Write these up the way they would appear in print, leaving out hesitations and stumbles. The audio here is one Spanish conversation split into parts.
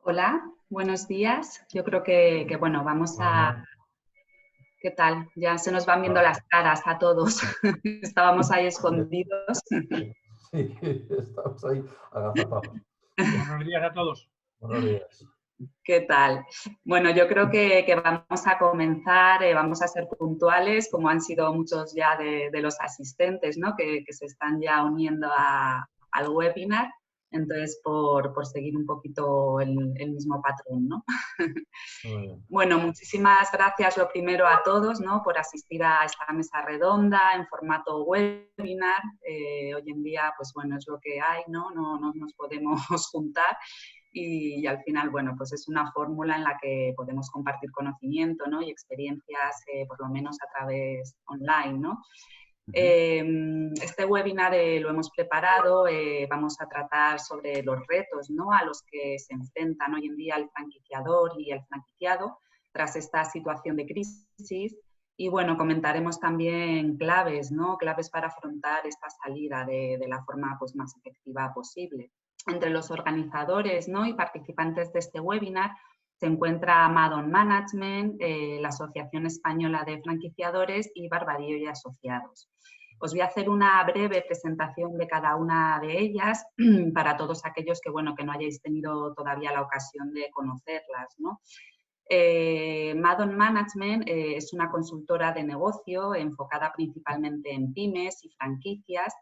Hola, buenos días. Yo creo que bueno, vamos a... Hola. ¿Qué tal? Ya se nos van viendo las caras a todos. Estábamos ahí escondidos. Sí, estamos ahí agazapados. Buenos días a todos. Buenos días. ¿Qué tal? Bueno, yo creo que vamos a comenzar, vamos a ser puntuales, como han sido muchos ya de los asistentes, ¿no? que se están ya uniendo al webinar. Entonces, por seguir un poquito el mismo patrón, ¿no? Muy bien. Bueno, muchísimas gracias lo primero a todos, ¿no? Por asistir a esta mesa redonda en formato webinar. Hoy en día, pues bueno, es lo que hay, ¿no? No nos podemos juntar y al final, bueno, pues es una fórmula en la que podemos compartir conocimiento, ¿no? Y experiencias, por lo menos a través online, ¿no? Este webinar lo hemos preparado, vamos a tratar sobre los retos, ¿no? A los que se enfrentan hoy en día el franquiciador y el franquiciado tras esta situación de crisis. Y bueno, comentaremos también claves, ¿no? Claves para afrontar esta salida de la forma pues, más efectiva posible. Entre los organizadores, ¿no? Y participantes de este webinar se encuentra Madon Management, la Asociación Española de Franquiciadores y Barbadillo y Asociados. Os voy a hacer una breve presentación de cada una de ellas para todos aquellos que, bueno, que no hayáis tenido todavía la ocasión de conocerlas, ¿no? Madon Management es una consultora de negocio enfocada principalmente en pymes y franquicias.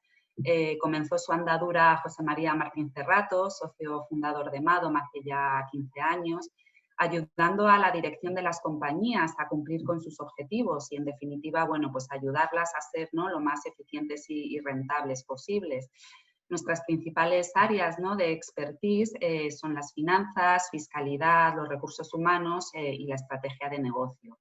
Comenzó su andadura José María Martín Cerrato, socio fundador de Madon hace ya 15 años, ayudando a la dirección de las compañías a cumplir con sus objetivos y, en definitiva, bueno, pues ayudarlas a ser, ¿no? Lo más eficientes y rentables posibles. Nuestras principales áreas, ¿no? De expertise son las finanzas, fiscalidad, los recursos humanos y la estrategia de negocio.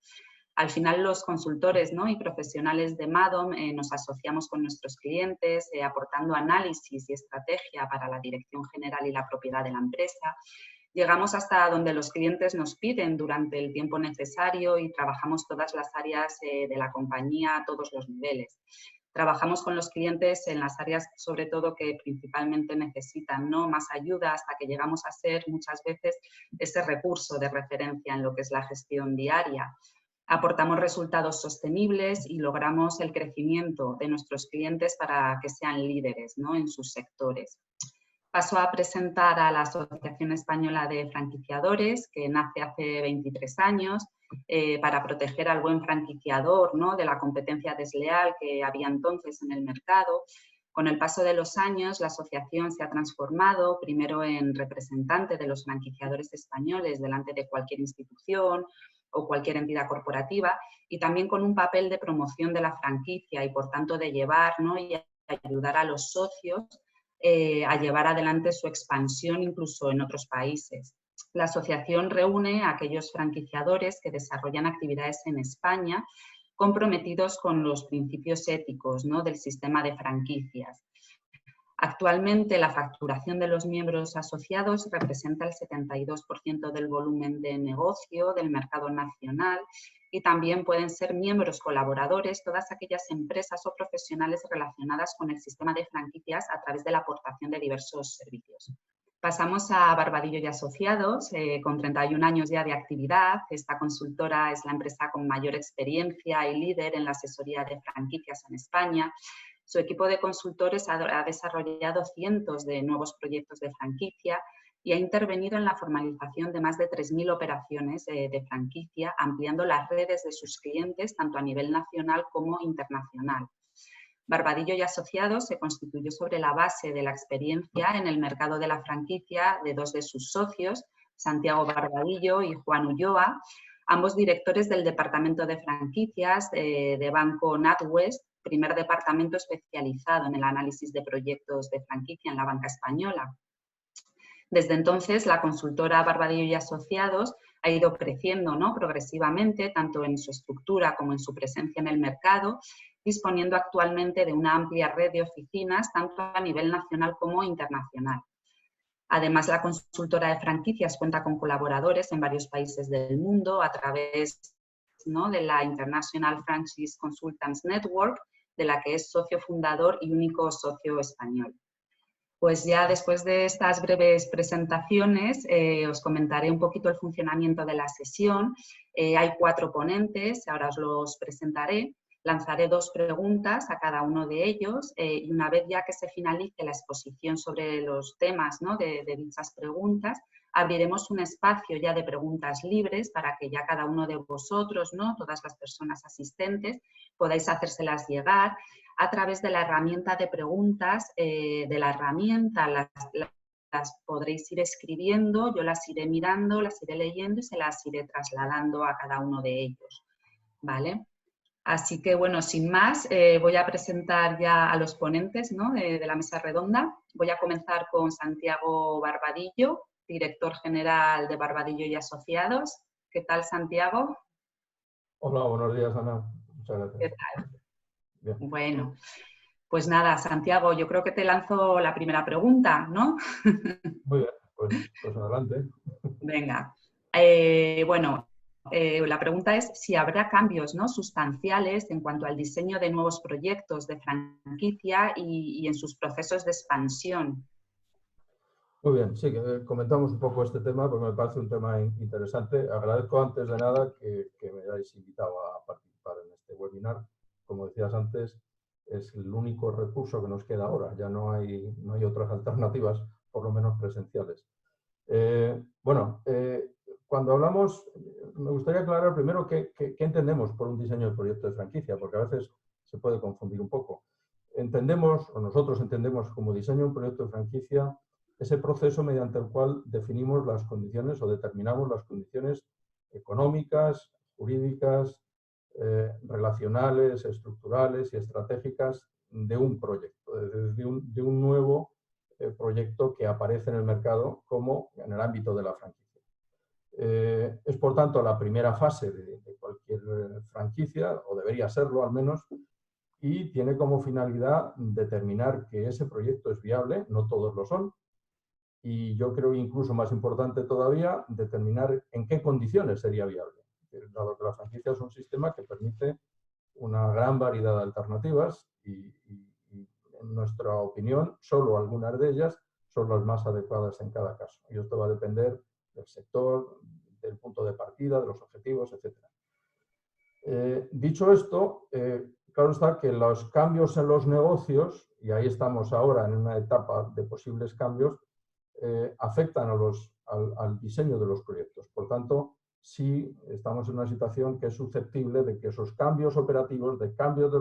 Al final, los consultores, ¿no? Y profesionales de Madon nos asociamos con nuestros clientes, aportando análisis y estrategia para la dirección general y la propiedad de la empresa. Llegamos hasta donde los clientes nos piden durante el tiempo necesario y trabajamos todas las áreas de la compañía a todos los niveles. Trabajamos con los clientes en las áreas, sobre todo, que principalmente necesitan, ¿no? Más ayuda, hasta que llegamos a ser muchas veces ese recurso de referencia en lo que es la gestión diaria. Aportamos resultados sostenibles y logramos el crecimiento de nuestros clientes para que sean líderes, ¿no? En sus sectores. Paso a presentar a la Asociación Española de Franquiciadores, que nace hace 23 años para proteger al buen franquiciador, ¿no? De la competencia desleal que había entonces en el mercado. Con el paso de los años, la asociación se ha transformado primero en representante de los franquiciadores españoles delante de cualquier institución o cualquier entidad corporativa, y también con un papel de promoción de la franquicia y, por tanto, de llevar, ¿no? Y ayudar a los socios a llevar adelante su expansión incluso en otros países. La asociación reúne a aquellos franquiciadores que desarrollan actividades en España comprometidos con los principios éticos, ¿no? Del sistema de franquicias. Actualmente, la facturación de los miembros asociados representa el 72% del volumen de negocio del mercado nacional, y también pueden ser miembros colaboradores todas aquellas empresas o profesionales relacionadas con el sistema de franquicias a través de la aportación de diversos servicios. Pasamos a Barbadillo y Asociados, con 31 años ya de actividad. Esta consultora es la empresa con mayor experiencia y líder en la asesoría de franquicias en España. Su equipo de consultores ha desarrollado cientos de nuevos proyectos de franquicia y ha intervenido en la formalización de más de 3.000 operaciones de franquicia, ampliando las redes de sus clientes tanto a nivel nacional como internacional. Barbadillo y Asociados se constituyó sobre la base de la experiencia en el mercado de la franquicia de dos de sus socios, Santiago Barbadillo y Juan Ulloa, ambos directores del Departamento de Franquicias de Banco NatWest, primer departamento especializado en el análisis de proyectos de franquicia en la banca española. Desde entonces, la consultora Barbadillo y Asociados ha ido creciendo, ¿no? Progresivamente, tanto en su estructura como en su presencia en el mercado, disponiendo actualmente de una amplia red de oficinas, tanto a nivel nacional como internacional. Además, la consultora de franquicias cuenta con colaboradores en varios países del mundo a través ¿no?, de la International Franchise Consultants Network, de la que es socio fundador y único socio español. Pues ya después de estas breves presentaciones os comentaré un poquito el funcionamiento de la sesión. Hay 4 ponentes, ahora os los presentaré. Lanzaré 2 preguntas a cada uno de ellos y una vez ya que se finalice la exposición sobre los temas, ¿no?, de dichas preguntas, abriremos un espacio ya de preguntas libres para que ya cada uno de vosotros, ¿no?, todas las personas asistentes, podáis hacérselas llegar a través de la herramienta de preguntas de la herramienta. Las podréis ir escribiendo, yo las iré mirando, las iré leyendo y se las iré trasladando a cada uno de ellos, ¿vale? Así que, bueno, sin más, voy a presentar ya a los ponentes, ¿no?, de la mesa redonda. Voy a comenzar con Santiago Barbadillo, director general de Barbadillo y Asociados. ¿Qué tal, Santiago? Hola, buenos días, Ana. Muchas gracias. ¿Qué tal? Bien. Bueno, pues nada, Santiago, yo creo que te lanzo la primera pregunta, ¿no? Muy bien, pues adelante. Venga. Bueno, la pregunta es si habrá cambios, ¿no?, sustanciales en cuanto al diseño de nuevos proyectos de franquicia y en sus procesos de expansión. Muy bien, sí, que comentamos un poco este tema porque me parece un tema interesante. Agradezco antes de nada que me hayáis invitado a participar en este webinar. Como decías antes, es el único recurso que nos queda ahora. Ya no hay otras alternativas, por lo menos presenciales. Cuando hablamos, me gustaría aclarar primero qué entendemos por un diseño de proyecto de franquicia, porque a veces se puede confundir un poco. Entendemos, o nosotros entendemos como diseño de un proyecto de franquicia, ese proceso mediante el cual definimos las condiciones o determinamos las condiciones económicas, jurídicas, relacionales, estructurales y estratégicas de un proyecto, de un nuevo proyecto que aparece en el mercado como en el ámbito de la franquicia. Es por tanto la primera fase de cualquier franquicia, o debería serlo al menos, y tiene como finalidad determinar que ese proyecto es viable, no todos lo son, y yo creo incluso más importante todavía, determinar en qué condiciones sería viable. Dado que la franquicia es un sistema que permite una gran variedad de alternativas y en nuestra opinión, solo algunas de ellas son las más adecuadas en cada caso. Y esto va a depender del sector, del punto de partida, de los objetivos, etc. Dicho esto, claro está que los cambios en los negocios, y ahí estamos ahora en una etapa de posibles cambios, afectan al diseño de los proyectos. Por tanto, sí estamos en una situación que es susceptible de que esos cambios operativos, de cambios de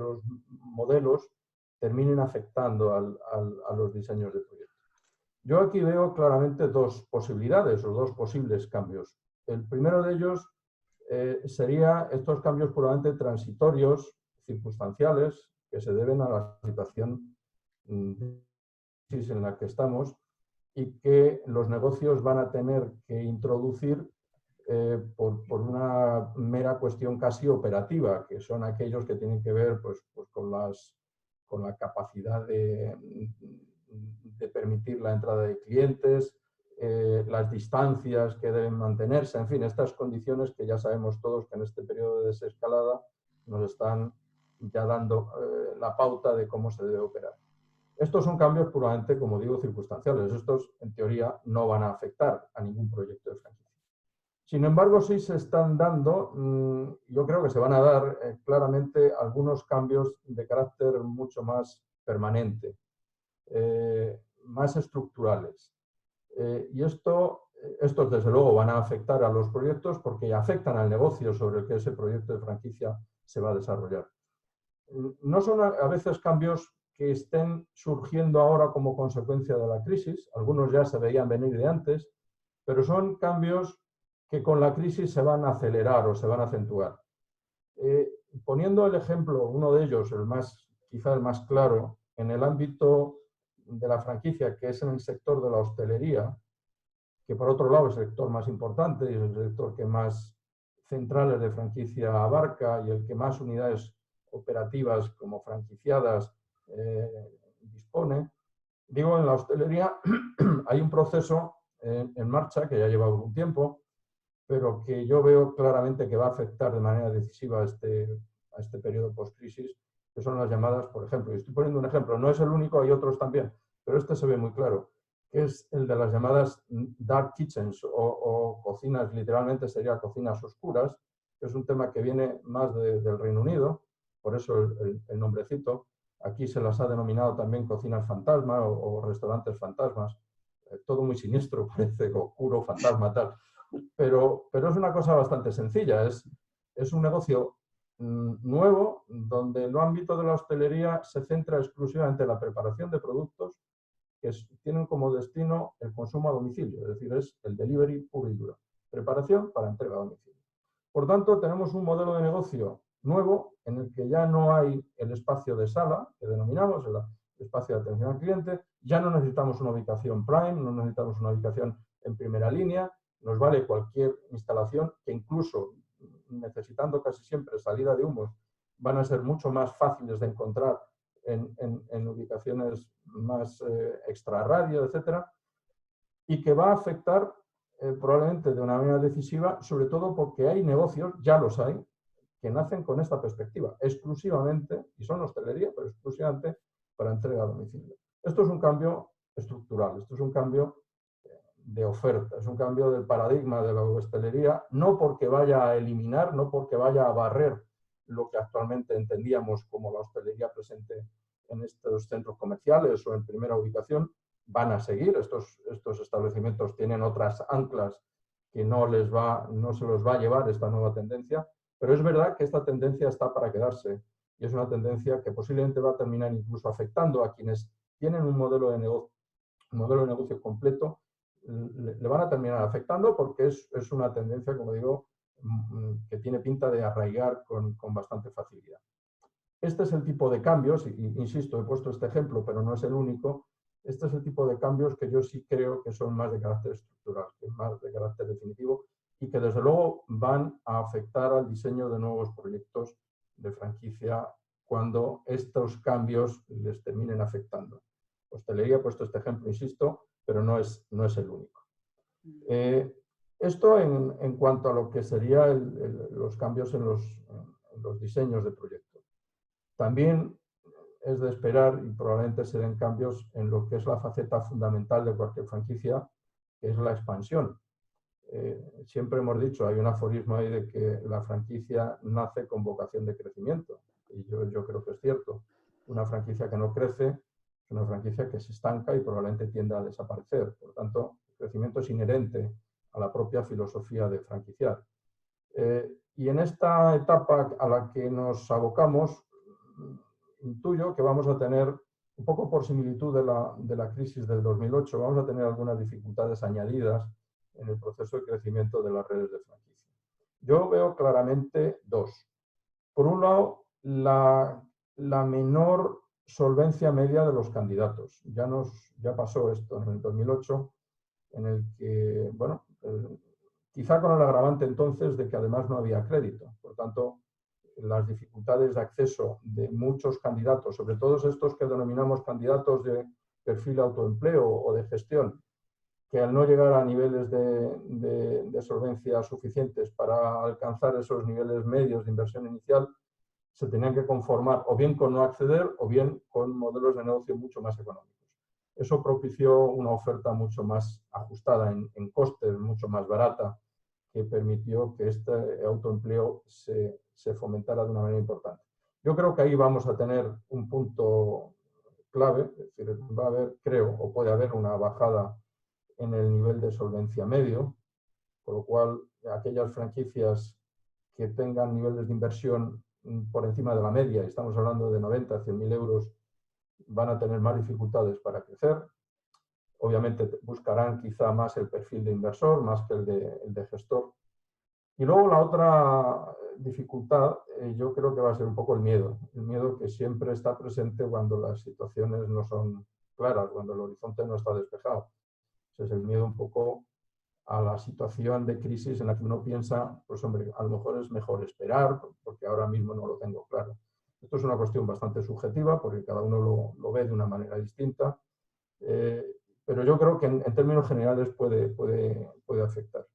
los modelos, terminen afectando a los diseños de proyectos. Yo aquí veo claramente 2 posibilidades o 2 posibles cambios. El primero de ellos sería estos cambios puramente transitorios, circunstanciales, que se deben a la situación en la que estamos y que los negocios van a tener que introducir por una mera cuestión casi operativa, que son aquellos que tienen que ver pues con la capacidad de permitir la entrada de clientes, las distancias que deben mantenerse, en fin, estas condiciones que ya sabemos todos que en este periodo de desescalada nos están ya dando la pauta de cómo se debe operar. Estos son cambios puramente, como digo, circunstanciales. Estos, en teoría, no van a afectar a ningún proyecto de franquicia. Sin embargo, sí se están dando, yo creo que se van a dar claramente algunos cambios de carácter mucho más permanente, más estructurales. Y estos, desde luego, van a afectar a los proyectos porque afectan al negocio sobre el que ese proyecto de franquicia se va a desarrollar. No son a veces cambios que estén surgiendo ahora como consecuencia de la crisis, algunos ya se veían venir de antes, pero son cambios que con la crisis se van a acelerar o se van a acentuar. Poniendo el ejemplo, uno de ellos, quizá el más claro, en el ámbito de la franquicia, que es en el sector de la hostelería, que por otro lado es el sector más importante y es el sector que más centrales de franquicia abarca y el que más unidades operativas como franquiciadas dispone. Digo, en la hostelería hay un proceso en marcha que ya lleva algún tiempo, pero que yo veo claramente que va a afectar de manera decisiva a este periodo post-crisis, que son las llamadas, por ejemplo, y estoy poniendo un ejemplo, no es el único, hay otros también, pero este se ve muy claro, que es el de las llamadas dark kitchens o cocinas, literalmente sería cocinas oscuras, que es un tema que viene más del Reino Unido, por eso el nombrecito. Aquí se las ha denominado también cocinas fantasma o restaurantes fantasmas, todo muy siniestro, parece oscuro, fantasma, tal. Pero es una cosa bastante sencilla, es un negocio nuevo donde el ámbito de la hostelería se centra exclusivamente en la preparación de productos que tienen como destino el consumo a domicilio, es decir, es el delivery puro y duro, preparación para entrega a domicilio. Por tanto, tenemos un modelo de negocio nuevo en el que ya no hay el espacio de sala, que denominamos el espacio de atención al cliente, ya no necesitamos una ubicación prime, no necesitamos una ubicación en primera línea, nos vale cualquier instalación que incluso necesitando casi siempre salida de humos van a ser mucho más fáciles de encontrar en ubicaciones más extrarradio, etcétera, y que va a afectar probablemente de una manera decisiva, sobre todo porque hay negocios, ya los hay, que nacen con esta perspectiva, exclusivamente, y son hostelería, pero exclusivamente para entrega a domicilio. Esto es un cambio estructural, esto es un cambio de oferta, es un cambio del paradigma de la hostelería, no porque vaya a eliminar, no porque vaya a barrer lo que actualmente entendíamos como la hostelería presente en estos centros comerciales o en primera ubicación, van a seguir, estos establecimientos tienen otras anclas que no se los va a llevar esta nueva tendencia, pero es verdad que esta tendencia está para quedarse y es una tendencia que posiblemente va a terminar incluso afectando a quienes tienen un modelo de negocio completo, le van a terminar afectando porque es una tendencia, como digo, que tiene pinta de arraigar con bastante facilidad. Este es el tipo de cambios, y insisto, he puesto este ejemplo, pero no es el único. Este es el tipo de cambios que yo sí creo que son más de carácter estructural, que más de carácter definitivo y que desde luego van a afectar al diseño de nuevos proyectos de franquicia cuando estos cambios les terminen afectando. Hostelería, he puesto este ejemplo, insisto, pero no es el único. Esto en cuanto a lo que serían los cambios en los diseños de proyectos. También es de esperar y probablemente se den cambios en lo que es la faceta fundamental de cualquier franquicia, que es la expansión. Siempre hemos dicho, hay un aforismo ahí de que la franquicia nace con vocación de crecimiento. Y yo creo que es cierto. Una franquicia que no crece es una franquicia que se estanca y probablemente tienda a desaparecer. Por tanto, el crecimiento es inherente a la propia filosofía de franquiciar. Y en esta etapa a la que nos abocamos, intuyo que vamos a tener, un poco por similitud de la crisis del 2008, vamos a tener algunas dificultades añadidas en el proceso de crecimiento de las redes de franquicia. Yo veo claramente dos. Por un lado, la menor solvencia media de los candidatos. Ya pasó esto en el 2008, en el que, bueno, quizá con el agravante entonces de que además no había crédito. Por tanto, las dificultades de acceso de muchos candidatos, sobre todo estos que denominamos candidatos de perfil autoempleo o de gestión, que al no llegar a niveles de solvencia suficientes para alcanzar esos niveles medios de inversión inicial, se tenían que conformar o bien con no acceder o bien con modelos de negocio mucho más económicos. Eso propició una oferta mucho más ajustada en costes, mucho más barata, que permitió que este autoempleo se fomentara de una manera importante. Yo creo que ahí vamos a tener un punto clave, es decir, va a haber, creo, o puede haber una bajada en el nivel de solvencia medio, por lo cual aquellas franquicias que tengan niveles de inversión por encima de la media, estamos hablando de 90 a 100.000 euros, van a tener más dificultades para crecer. Obviamente buscarán quizá más el perfil de inversor, más que el de gestor. Y luego la otra dificultad, yo creo que va a ser un poco el miedo que siempre está presente cuando las situaciones no son claras, cuando el horizonte no está despejado. Es el miedo un poco a la situación de crisis en la que uno piensa, pues hombre, a lo mejor es mejor esperar, porque ahora mismo no lo tengo claro. Esto es una cuestión bastante subjetiva, porque cada uno lo ve de una manera distinta, pero yo creo que en términos generales puede afectar.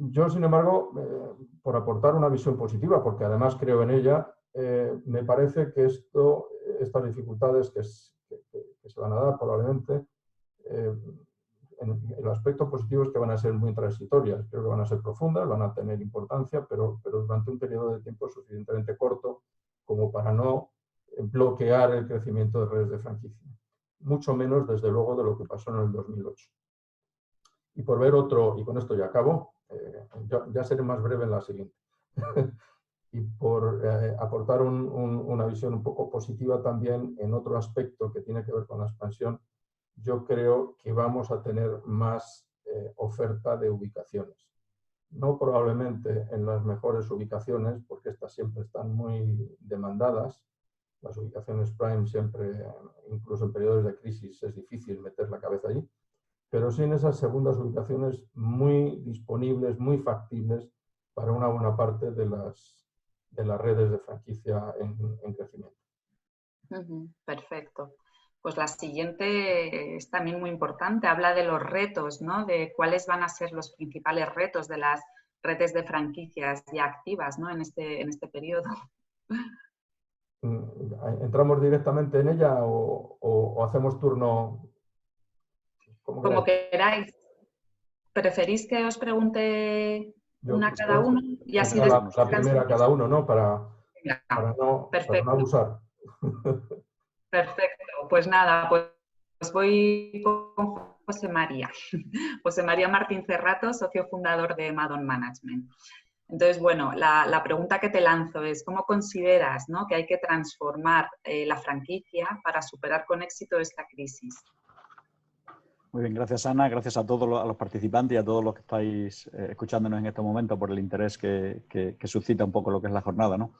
Yo, sin embargo, por aportar una visión positiva, porque además creo en ella, me parece que estas dificultades que se van a dar probablemente, el aspecto positivo es que van a ser muy transitorias, creo que van a ser profundas, van a tener importancia, pero durante un periodo de tiempo suficientemente corto como para no bloquear el crecimiento de redes de franquicia. Mucho menos, desde luego, de lo que pasó en el 2008. Y por ver otro, y con esto ya acabo, ya seré más breve en la siguiente, y por aportar una visión un poco positiva también en otro aspecto que tiene que ver con la expansión, yo creo que vamos a tener más oferta de ubicaciones. No probablemente en las mejores ubicaciones, porque estas siempre están muy demandadas. Las ubicaciones prime siempre, incluso en periodos de crisis, es difícil meter la cabeza allí, pero sí en esas segundas ubicaciones muy disponibles, muy factibles para una buena parte de las redes de franquicia en crecimiento. Perfecto. Pues la siguiente es también muy importante, habla de los retos, ¿no? De cuáles van a ser los principales retos de las redes de franquicias ya activas, ¿no? en este periodo. ¿Entramos directamente en ella o hacemos turno? Como queráis. ¿Preferís que os pregunte una cada uno? Y así la primera cada uno, ¿no? Para no abusar. Perfecto. Pues nada, pues voy con José María. José María Martín Cerrato, socio fundador de Madon Management. Entonces, bueno, la pregunta que te lanzo es, ¿cómo consideras, ¿no?, que hay que transformar la franquicia para superar con éxito esta crisis? Muy bien, gracias Ana, gracias a todos los participantes y a todos los que estáis escuchándonos en este momento por el interés que suscita un poco lo que es la jornada, ¿no?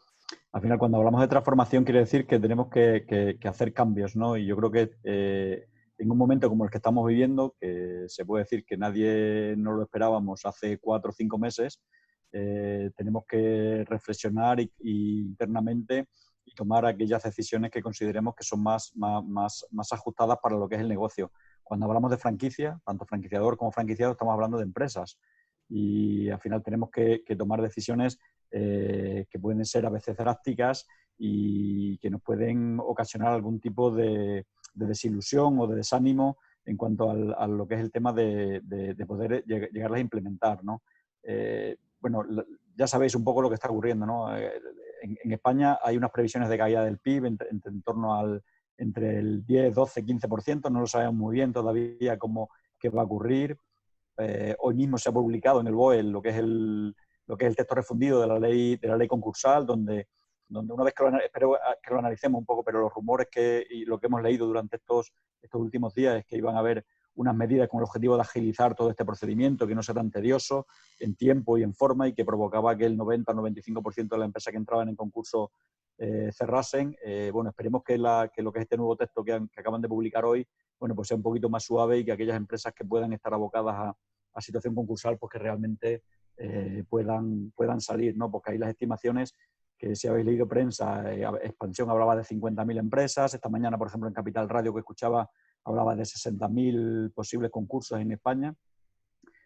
Al final, cuando hablamos de transformación, quiere decir que tenemos que hacer cambios, ¿no? Y yo creo que en un momento como el que estamos viviendo, que se puede decir que nadie nos lo esperábamos hace 4 o 5 meses, tenemos que reflexionar internamente y tomar aquellas decisiones que consideremos que son más ajustadas para lo que es el negocio. Cuando hablamos de franquicia, tanto franquiciador como franquiciado, estamos hablando de empresas y al final tenemos que tomar decisiones que pueden ser a veces drásticas y que nos pueden ocasionar algún tipo de desilusión o de desánimo en cuanto a lo que es el tema de poder llegarlas a implementar, ¿no? Bueno, ya sabéis un poco lo que está ocurriendo, ¿no? En España hay unas previsiones de caída del PIB en torno entre el 10, 12, 15%, no lo sabemos muy bien todavía qué va a ocurrir. Hoy mismo se ha publicado en el BOE lo que es el texto refundido de la ley concursal, donde una vez espero que lo analicemos un poco, pero los rumores y lo que hemos leído durante estos últimos días es que iban a haber unas medidas con el objetivo de agilizar todo este procedimiento, que no sea tan tedioso en tiempo y en forma y que provocaba que el 90 o 95% de las empresas que entraban en concurso cerrasen. Bueno, esperemos que lo que es este nuevo texto que acaban de publicar hoy, bueno, pues sea un poquito más suave y que aquellas empresas que puedan estar abocadas a situación concursal, pues que realmente puedan salir, ¿no? Porque hay las estimaciones que, si habéis leído prensa, Expansión hablaba de 50.000 empresas. Esta mañana, por ejemplo, en Capital Radio que escuchaba, hablaba de 60.000 posibles concursos en España.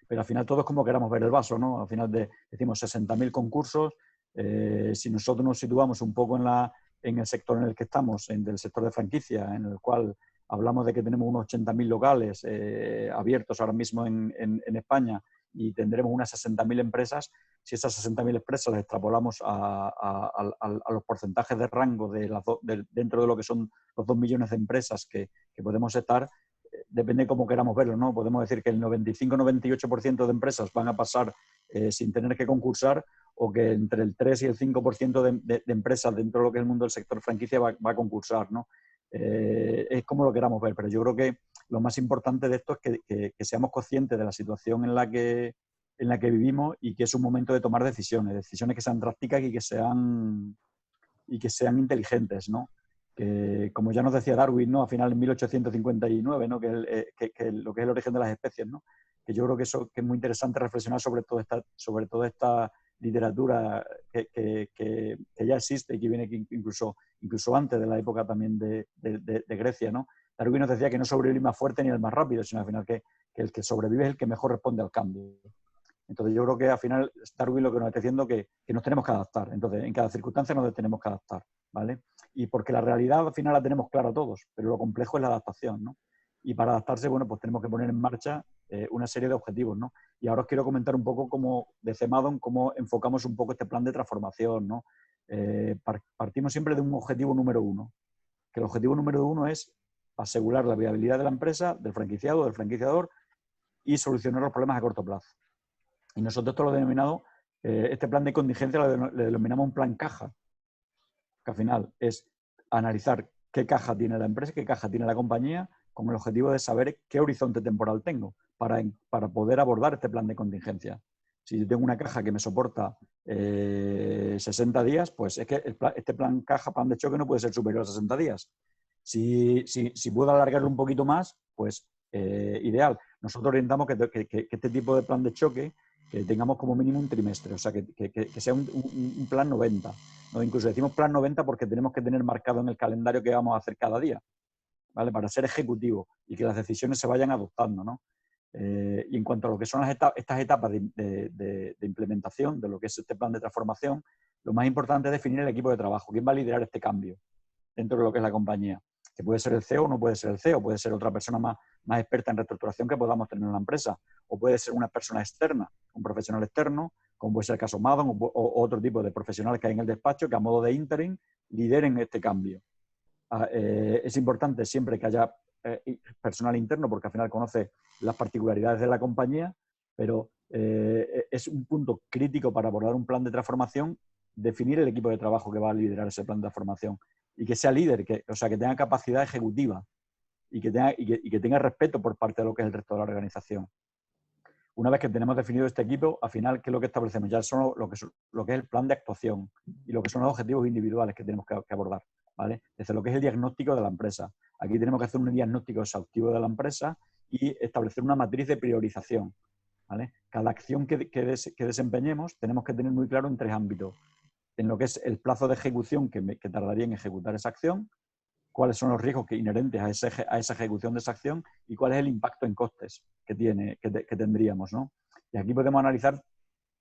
Pero al final todos como queramos ver el vaso, ¿no? Al final decimos 60.000 concursos. Si nosotros nos situamos un poco en el sector en el que estamos, del sector de franquicia, en el cual hablamos de que tenemos unos 80.000 locales abiertos ahora mismo en España y tendremos unas 60.000 empresas. Si esas 60.000 empresas las extrapolamos a los porcentajes de rango dentro de lo que son los 2 millones de empresas que podemos estar, depende de cómo queramos verlo, ¿no? Podemos decir que el 95-98% de empresas van a pasar sin tener que concursar, o que entre el 3 y el 5% de empresas dentro de lo que es el mundo del sector franquicia va a concursar, ¿no? Es como lo queramos ver, pero yo creo que lo más importante de esto es que seamos conscientes de la situación en la que vivimos y que es un momento de tomar decisiones que sean drásticas y que sean inteligentes, ¿no? Que, como ya nos decía Darwin, ¿no?, a final en 1859, ¿no?, que lo que es el origen de las especies, ¿no? Que yo creo que eso que es muy interesante reflexionar sobre toda esta literatura que ya existe y que viene incluso antes de la época también de Grecia, ¿no? Darwin nos decía que no sobrevive el más fuerte ni el más rápido, sino al final que el que sobrevive es el que mejor responde al cambio. Entonces yo creo que al final Darwin lo que nos está diciendo que nos tenemos que adaptar. Entonces en cada circunstancia nos tenemos que adaptar, ¿vale? Y porque la realidad al final la tenemos clara todos, pero lo complejo es la adaptación, ¿no? Y para adaptarse, bueno, pues tenemos que poner en marcha una serie de objetivos, ¿no? Y ahora os quiero comentar un poco cómo, de Madon, cómo enfocamos un poco este plan de transformación, ¿no? Partimos siempre de un objetivo número 1, que el objetivo número 1 es asegurar la viabilidad de la empresa, del franquiciado, del franquiciador, y solucionar los problemas a corto plazo. Y nosotros esto lo denominado, este plan de contingencia le denominamos un plan caja, que al final es analizar qué caja tiene la empresa, qué caja tiene la compañía, con el objetivo de saber qué horizonte temporal tengo para poder abordar este plan de contingencia. Si yo tengo una caja que me soporta 60 días, pues es que este plan caja, plan de choque, no puede ser superior a 60 días. Si puedo alargarlo un poquito más, pues ideal. Nosotros orientamos que este tipo de plan de choque que tengamos como mínimo un trimestre, o sea, que sea un plan 90. ¿No? Incluso decimos plan 90 porque tenemos que tener marcado en el calendario que vamos a hacer cada día, ¿vale? Para ser ejecutivo y que las decisiones se vayan adoptando, ¿no? Y en cuanto a lo que son estas etapas de implementación de lo que es este plan de transformación, lo más importante es definir el equipo de trabajo. ¿Quién va a liderar este cambio dentro de lo que es la compañía? Que puede ser el CEO o no puede ser el CEO, puede ser otra persona más experta en reestructuración que podamos tener en la empresa, o puede ser una persona externa, un profesional externo, como puede ser el caso Madon o otro tipo de profesionales que hay en el despacho que a modo de interim lideren este cambio. Es importante siempre que haya personal interno porque al final conoce las particularidades de la compañía, pero es un punto crítico para abordar un plan de transformación, definir el equipo de trabajo que va a liderar ese plan de transformación y que sea líder, o sea, que tenga capacidad ejecutiva y que tenga respeto por parte de lo que es el resto de la organización. Una vez que tenemos definido este equipo, al final, ¿qué es lo que establecemos? Ya son lo que es el plan de actuación y lo que son los objetivos individuales que tenemos que abordar, ¿vale? Desde lo que es el diagnóstico de la empresa. Aquí tenemos que hacer un diagnóstico exhaustivo de la empresa y establecer una matriz de priorización, ¿vale? Cada acción que desempeñemos tenemos que tener muy claro en 3 ámbitos. En lo que es el plazo de ejecución que tardaría en ejecutar esa acción, cuáles son los riesgos inherentes a esa ejecución de esa acción y cuál es el impacto en costes que tendríamos, ¿no? Y aquí podemos analizar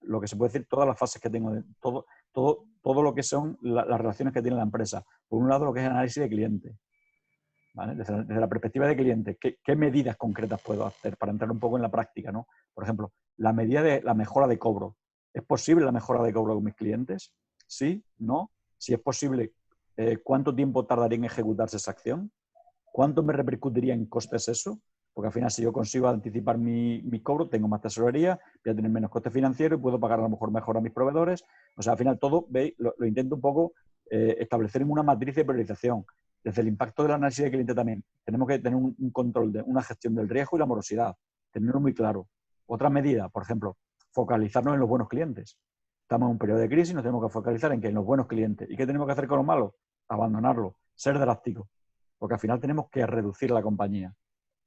lo que se puede decir, todas las fases que tengo, todo lo que son las relaciones que tiene la empresa. Por un lado, lo que es el análisis de cliente, ¿vale? Desde la perspectiva de cliente, ¿qué medidas concretas puedo hacer para entrar un poco en la práctica, ¿no? Por ejemplo, la medida de la mejora de cobro. ¿Es posible la mejora de cobro con mis clientes? ¿Sí? ¿No? Si es posible, ¿cuánto tiempo tardaría en ejecutarse esa acción? ¿Cuánto me repercutiría en costes eso? Porque al final, si yo consigo anticipar mi cobro, tengo más tesorería, voy a tener menos coste financiero y puedo pagar a lo mejor mejor a mis proveedores. O sea, al final todo, ¿veis? Lo intento un poco establecer en una matriz de priorización. Desde el impacto del análisis de cliente también. Tenemos que tener un control de una gestión del riesgo y la morosidad. Tenerlo muy claro. Otra medida, por ejemplo, focalizarnos en los buenos clientes. Estamos en un periodo de crisis y nos tenemos que focalizar en los buenos clientes. ¿Y qué tenemos que hacer con los malos? Abandonarlos, ser drásticos. Porque al final tenemos que reducir la compañía,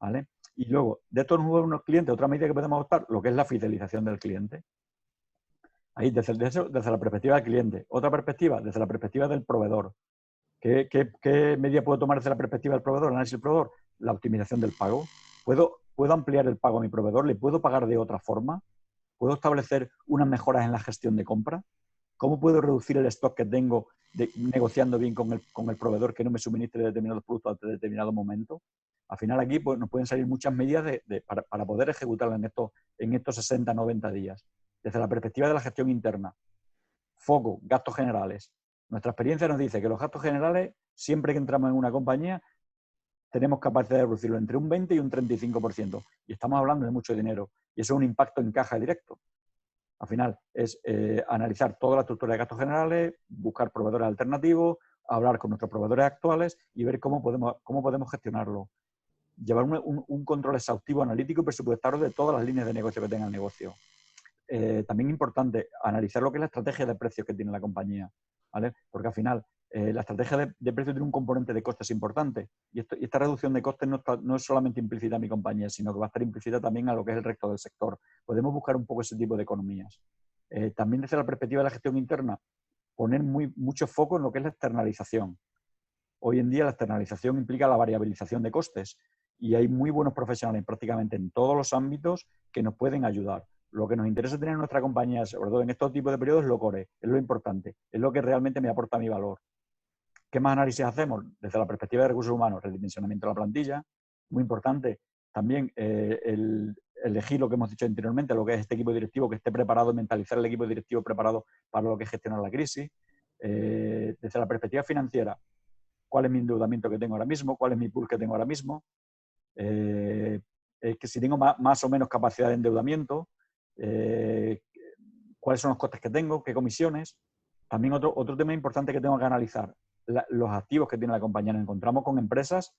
¿vale? Y luego, de estos nuevos clientes, otra medida que podemos adoptar, lo que es la fidelización del cliente. Ahí, desde la perspectiva del cliente. Otra perspectiva, desde la perspectiva del proveedor. ¿Qué medida puedo tomar desde la perspectiva del proveedor, el análisis del proveedor? La optimización del pago. ¿Puedo ampliar el pago a mi proveedor? ¿Le puedo pagar de otra forma? ¿Puedo establecer unas mejoras en la gestión de compra? ¿Cómo puedo reducir el stock que tengo negociando bien con el proveedor que no me suministre determinados productos a determinado momento? Al final aquí pues, nos pueden salir muchas medidas para poder ejecutarlo en estos 60, 90 días. Desde la perspectiva de la gestión interna. Foco, gastos generales. Nuestra experiencia nos dice que los gastos generales, siempre que entramos en una compañía, tenemos capacidad de reducirlo entre un 20 y un 35%. Y estamos hablando de mucho dinero. Y eso es un impacto en caja directo. Al final es analizar toda la estructura de gastos generales, buscar proveedores alternativos, hablar con nuestros proveedores actuales y ver cómo podemos gestionarlo. Llevar un control exhaustivo, analítico y presupuestario de todas las líneas de negocio que tenga el negocio. También importante analizar lo que es la estrategia de precios que tiene la compañía, ¿vale? Porque al final la estrategia de precios tiene un componente de costes importante y esta reducción de costes no es solamente implícita a mi compañía, sino que va a estar implícita también a lo que es el resto del sector. Podemos buscar un poco ese tipo de economías. También desde la perspectiva de la gestión interna, poner mucho foco en lo que es la externalización. Hoy en día la externalización implica la variabilización de costes y hay muy buenos profesionales prácticamente en todos los ámbitos que nos pueden ayudar. lo que nos interesa tener en nuestra compañía, sobre todo en estos tipos de periodos, es lo core, es lo importante, es lo que realmente me aporta mi valor. ¿Qué más análisis hacemos? Desde la perspectiva de recursos humanos, redimensionamiento de la plantilla, muy importante. También el elegir lo que hemos dicho anteriormente, lo que es este equipo directivo que esté preparado, mentalizar el equipo directivo preparado para lo que es gestionar la crisis. Desde la perspectiva financiera, ¿cuál es mi endeudamiento que tengo ahora mismo? ¿Cuál es mi pool que tengo ahora mismo? Que si tengo más o menos capacidad de endeudamiento, cuáles son los costes que tengo, qué comisiones. También otro tema importante que tengo que analizar, los activos que tiene la compañía. Nos encontramos con empresas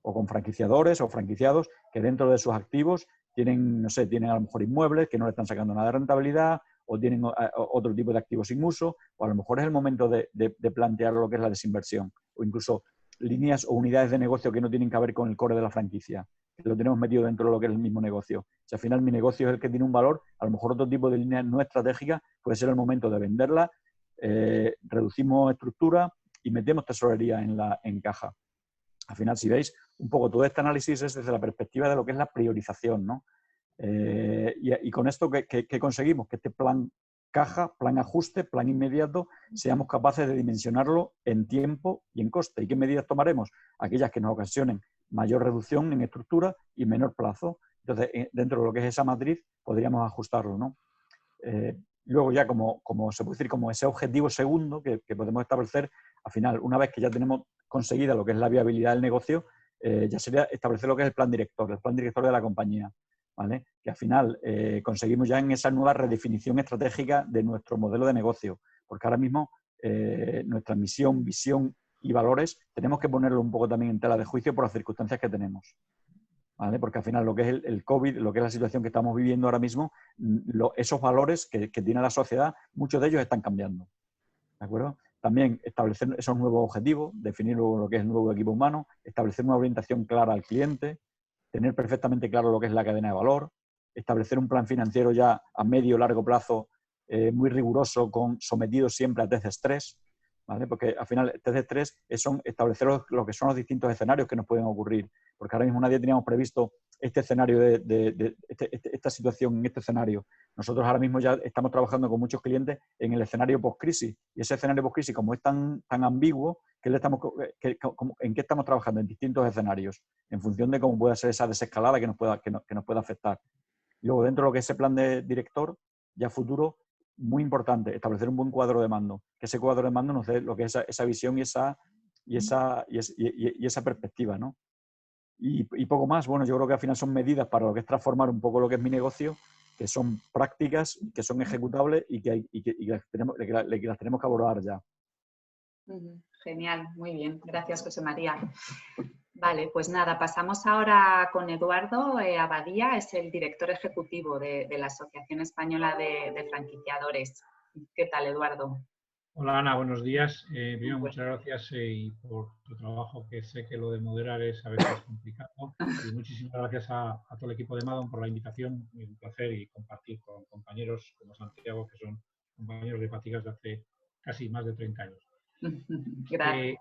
o con franquiciadores o franquiciados que dentro de sus activos tienen, no sé, tienen a lo mejor inmuebles que no le están sacando nada de rentabilidad, o tienen otro tipo de activos sin uso, o a lo mejor es el momento de plantear lo que es la desinversión, o incluso líneas o unidades de negocio que no tienen que ver con el core de la franquicia, que lo tenemos metido dentro de lo que es el mismo negocio. Si al final mi negocio es el que tiene un valor, a lo mejor otro tipo de línea no estratégica puede ser el momento de venderla, reducimos estructura y metemos tesorería en caja. Al final, si veis, un poco todo este análisis es desde la perspectiva de lo que es la priorización, ¿no? Y con esto, ¿qué conseguimos? Que este plan caja, plan ajuste, plan inmediato, seamos capaces de dimensionarlo en tiempo y en coste. ¿Y qué medidas tomaremos? Aquellas que nos ocasionen mayor reducción en estructura y menor plazo. Entonces, dentro de lo que es esa matriz, podríamos ajustarlo, ¿no? Luego ya como se puede decir, como ese objetivo segundo que podemos establecer, al final, una vez que ya tenemos conseguida lo que es la viabilidad del negocio, ya sería establecer lo que es el plan director de la compañía, ¿vale? Que al final conseguimos ya en esa nueva redefinición estratégica de nuestro modelo de negocio, porque ahora mismo nuestra misión, visión y valores tenemos que ponerlo un poco también en tela de juicio por las circunstancias que tenemos, ¿vale? Porque al final lo que es el COVID, lo que es la situación que estamos viviendo ahora mismo, esos valores que tiene la sociedad, muchos de ellos están cambiando, ¿de acuerdo? También establecer esos nuevos objetivos, definir lo que es el nuevo equipo humano, establecer una orientación clara al cliente, tener perfectamente claro lo que es la cadena de valor, establecer un plan financiero ya a medio o largo plazo muy riguroso, sometido siempre a test de estrés, ¿vale? Porque al final el test de estrés son establecer lo que son los distintos escenarios que nos pueden ocurrir, porque ahora mismo nadie teníamos previsto este escenario esta situación en este escenario. Nosotros ahora mismo ya estamos trabajando con muchos clientes en el escenario post-crisis, y ese escenario post-crisis, como es tan ambiguo, ¿en qué estamos trabajando? En distintos escenarios, en función de cómo pueda ser esa desescalada que nos pueda afectar. Y luego, dentro de lo que es ese plan de director, ya futuro, muy importante, establecer un buen cuadro de mando, que ese cuadro de mando nos dé lo que es esa visión y esa perspectiva, ¿no? Y poco más. Bueno, yo creo que al final son medidas para lo que es transformar un poco lo que es mi negocio, que son prácticas, que son ejecutables y que las tenemos que abordar ya. Genial, muy bien. Gracias, José María. Vale, pues nada, pasamos ahora con Eduardo Abadía, es el director ejecutivo de la Asociación Española de Franquiciadores. ¿Qué tal, Eduardo? Hola, Ana, buenos días. Primero, muchas gracias por tu trabajo, que sé que lo de moderar es a veces complicado. Y muchísimas gracias a todo el equipo de Madon por la invitación. Es un placer y compartir con compañeros como Santiago, que son compañeros de Fatigas de hace casi más de 30 años. Gracias.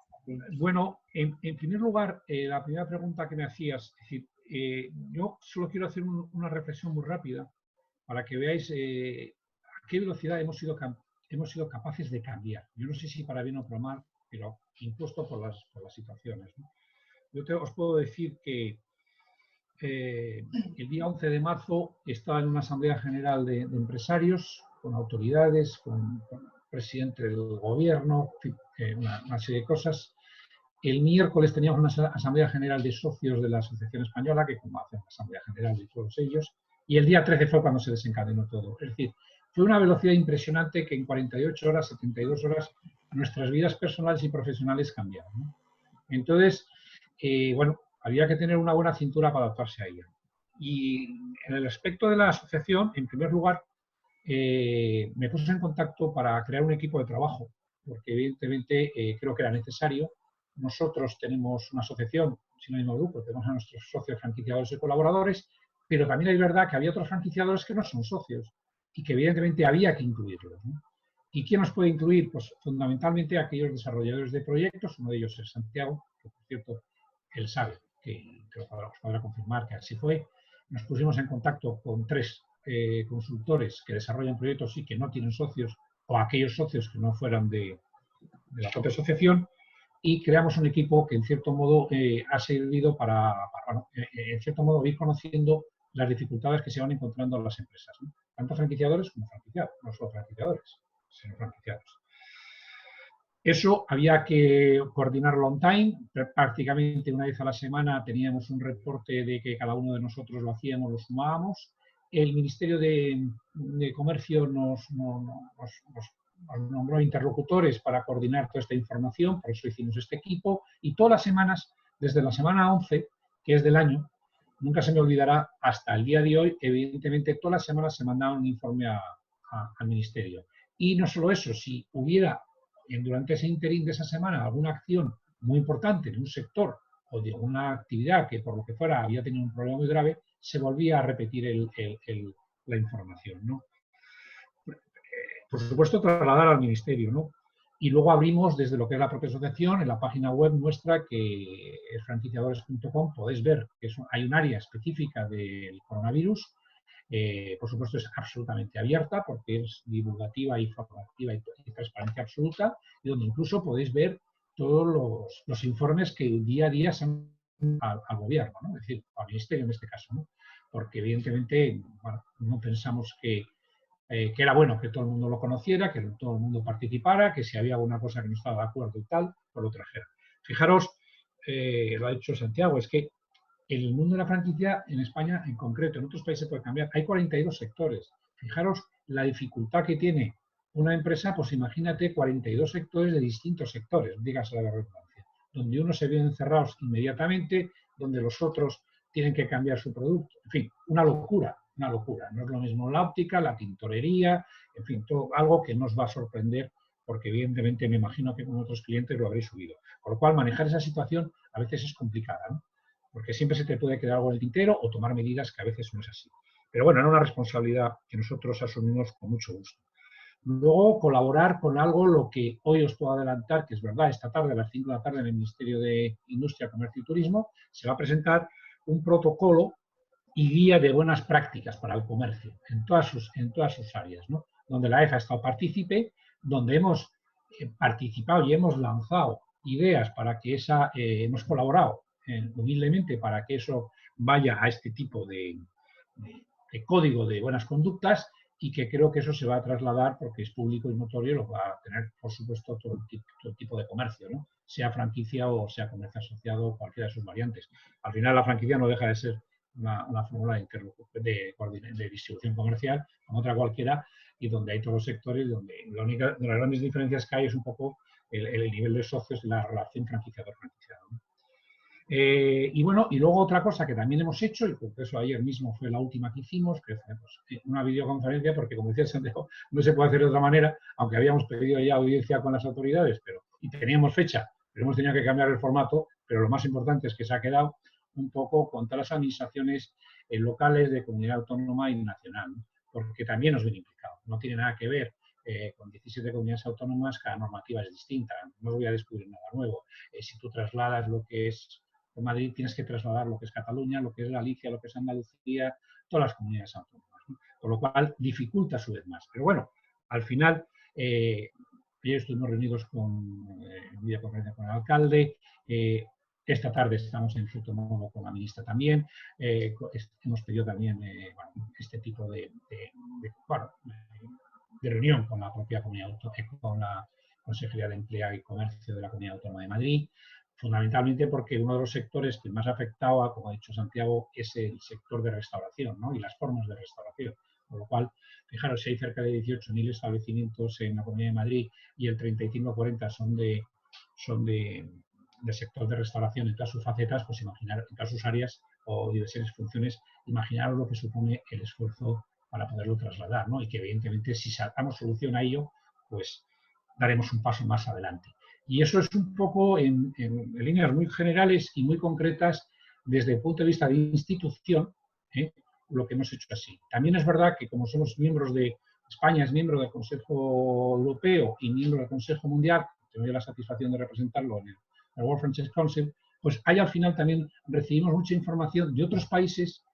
Bueno, en primer lugar, la primera pregunta que me hacías, es decir, yo solo quiero hacer una reflexión muy rápida para que veáis a qué velocidad hemos sido capaces de cambiar. Yo no sé si para bien o para mal, pero impuesto por las situaciones, ¿no? Yo os puedo decir que el día 11 de marzo estaba en una asamblea general de empresarios, con autoridades, con el presidente del gobierno, una serie de cosas. El miércoles teníamos una asamblea general de socios de la Asociación Española, que como hace una asamblea general de todos ellos, y el día 13 fue cuando se desencadenó todo. Es decir, fue una velocidad impresionante que en 48 horas, 72 horas, nuestras vidas personales y profesionales cambiaron, ¿no? Entonces, bueno, había que tener una buena cintura para adaptarse a ella. Y en el aspecto de la asociación, en primer lugar, me puse en contacto para crear un equipo de trabajo, porque evidentemente creo que era necesario. Nosotros tenemos una asociación, sin ánimo de lucro, tenemos a nuestros socios franquiciadores y colaboradores, pero también es verdad que había otros franquiciadores que no son socios y que evidentemente había que incluirlos, ¿no? ¿Y quién nos puede incluir? Pues fundamentalmente aquellos desarrolladores de proyectos, uno de ellos es Santiago, que por cierto, él sabe, que os podrá confirmar que así fue. Nos pusimos en contacto con 3 consultores que desarrollan proyectos y que no tienen socios, o aquellos socios que no fueran de la propia asociación, y creamos un equipo que en cierto modo ha servido para en cierto modo ir conociendo las dificultades que se van encontrando las empresas, ¿no? Tanto franquiciadores como franquiciados, no solo franquiciadores, sino franquiciados. Eso había que coordinarlo on time, prácticamente una vez a la semana teníamos un reporte de que cada uno de nosotros lo hacíamos, lo sumábamos. El Ministerio de Comercio nos nombró interlocutores para coordinar toda esta información, por eso hicimos este equipo, y todas las semanas, desde la semana 11, que es del año, nunca se me olvidará, hasta el día de hoy, evidentemente todas las semanas se mandaba un informe al Ministerio. Y no solo eso, si hubiera durante ese interín de esa semana alguna acción muy importante en un sector o de una actividad que por lo que fuera había tenido un problema muy grave, se volvía a repetir la información, ¿no? Por supuesto, trasladar al Ministerio, ¿no? Y luego abrimos desde lo que es la propia asociación, en la página web nuestra, que es franquiciadores.com, podéis ver que hay un área específica del coronavirus. Por supuesto, es absolutamente abierta porque es divulgativa, informativa y transparencia absoluta, y donde incluso podéis ver todos los informes que día a día se han al gobierno, ¿no? Es decir, al ministerio en este caso, ¿no? Porque evidentemente, bueno, no pensamos que era bueno que todo el mundo lo conociera, que todo el mundo participara, que si había alguna cosa que no estaba de acuerdo y tal, pues lo trajera. Fijaros, lo ha dicho Santiago, es que el mundo de la franquicia en España en concreto, en otros países puede cambiar, hay 42 sectores. Fijaros la dificultad que tiene una empresa, pues imagínate 42 sectores de distintos sectores, dígase la redundancia, donde unos se ven encerrados inmediatamente, donde los otros tienen que cambiar su producto, en fin, una locura. Una locura, no es lo mismo la óptica, la tintorería, en fin, todo, algo que nos va a sorprender porque evidentemente me imagino que con otros clientes lo habréis subido. Con lo cual, manejar esa situación a veces es complicada, ¿no? Porque siempre se te puede quedar algo en el tintero o tomar medidas que a veces no es así. Pero bueno, era una responsabilidad que nosotros asumimos con mucho gusto. Luego, colaborar con algo, lo que hoy os puedo adelantar, que es verdad, esta tarde a las 5 de la tarde en el Ministerio de Industria, Comercio y Turismo, se va a presentar un protocolo y guía de buenas prácticas para el comercio en todas sus áreas, ¿no? Donde la EFA ha estado partícipe, donde hemos participado y hemos lanzado ideas para que hemos colaborado humildemente para que eso vaya a este tipo de código de buenas conductas, y que creo que eso se va a trasladar porque es público y notorio, lo va a tener, por supuesto, todo tipo de comercio, ¿no? Sea franquicia o sea comercio asociado, cualquiera de sus variantes. Al final la franquicia no deja de ser una fórmula de distribución comercial, como otra cualquiera, y donde hay todos los sectores, donde la única de las grandes diferencias que hay es un poco el nivel de socios y la relación franquiciador-franquiciado, ¿no? Y bueno, y luego otra cosa que también hemos hecho, y por eso ayer mismo fue la última que hicimos, que fue una videoconferencia, porque como decía Santiago, no se puede hacer de otra manera, aunque habíamos pedido ya audiencia con las autoridades, y teníamos fecha, pero hemos tenido que cambiar el formato, pero lo más importante es que se ha quedado un poco con todas las administraciones locales de comunidad autónoma y nacional, ¿no? Porque también nos ven implicados. No tiene nada que ver con 17 comunidades autónomas, cada normativa es distinta, no os voy a descubrir nada nuevo. Si tú trasladas lo que es Madrid, tienes que trasladar lo que es Cataluña, lo que es Galicia, lo que es Andalucía, todas las comunidades autónomas, ¿no? Con lo cual dificulta a su vez más. Pero bueno, al final, ayer estuvimos reunidos en videoconferencia con el alcalde, esta tarde estamos en cierto modo con la ministra también, hemos pedido también este tipo de reunión con la propia comunidad autónoma, con la Consejería de Empleo y Comercio de la Comunidad Autónoma de Madrid, fundamentalmente porque uno de los sectores que más afectaba, como ha dicho Santiago, es el sector de restauración, ¿no? Y las formas de restauración. Con lo cual, fijaros, si hay cerca de 18.000 establecimientos en la Comunidad de Madrid y el 35-40 son del sector de restauración en todas sus facetas, pues imaginar en todas sus áreas o diversas funciones, imaginaros lo que supone el esfuerzo para poderlo trasladar, ¿no? Y que evidentemente si sacamos solución a ello, pues daremos un paso más adelante. Y eso es un poco en líneas muy generales y muy concretas desde el punto de vista de institución, lo que hemos hecho así. También es verdad que como somos miembros de España, es miembro del Consejo Europeo y miembro del Consejo Mundial, tengo la satisfacción de representarlo en el World Franchise Council, pues ahí al final también recibimos mucha información de otros países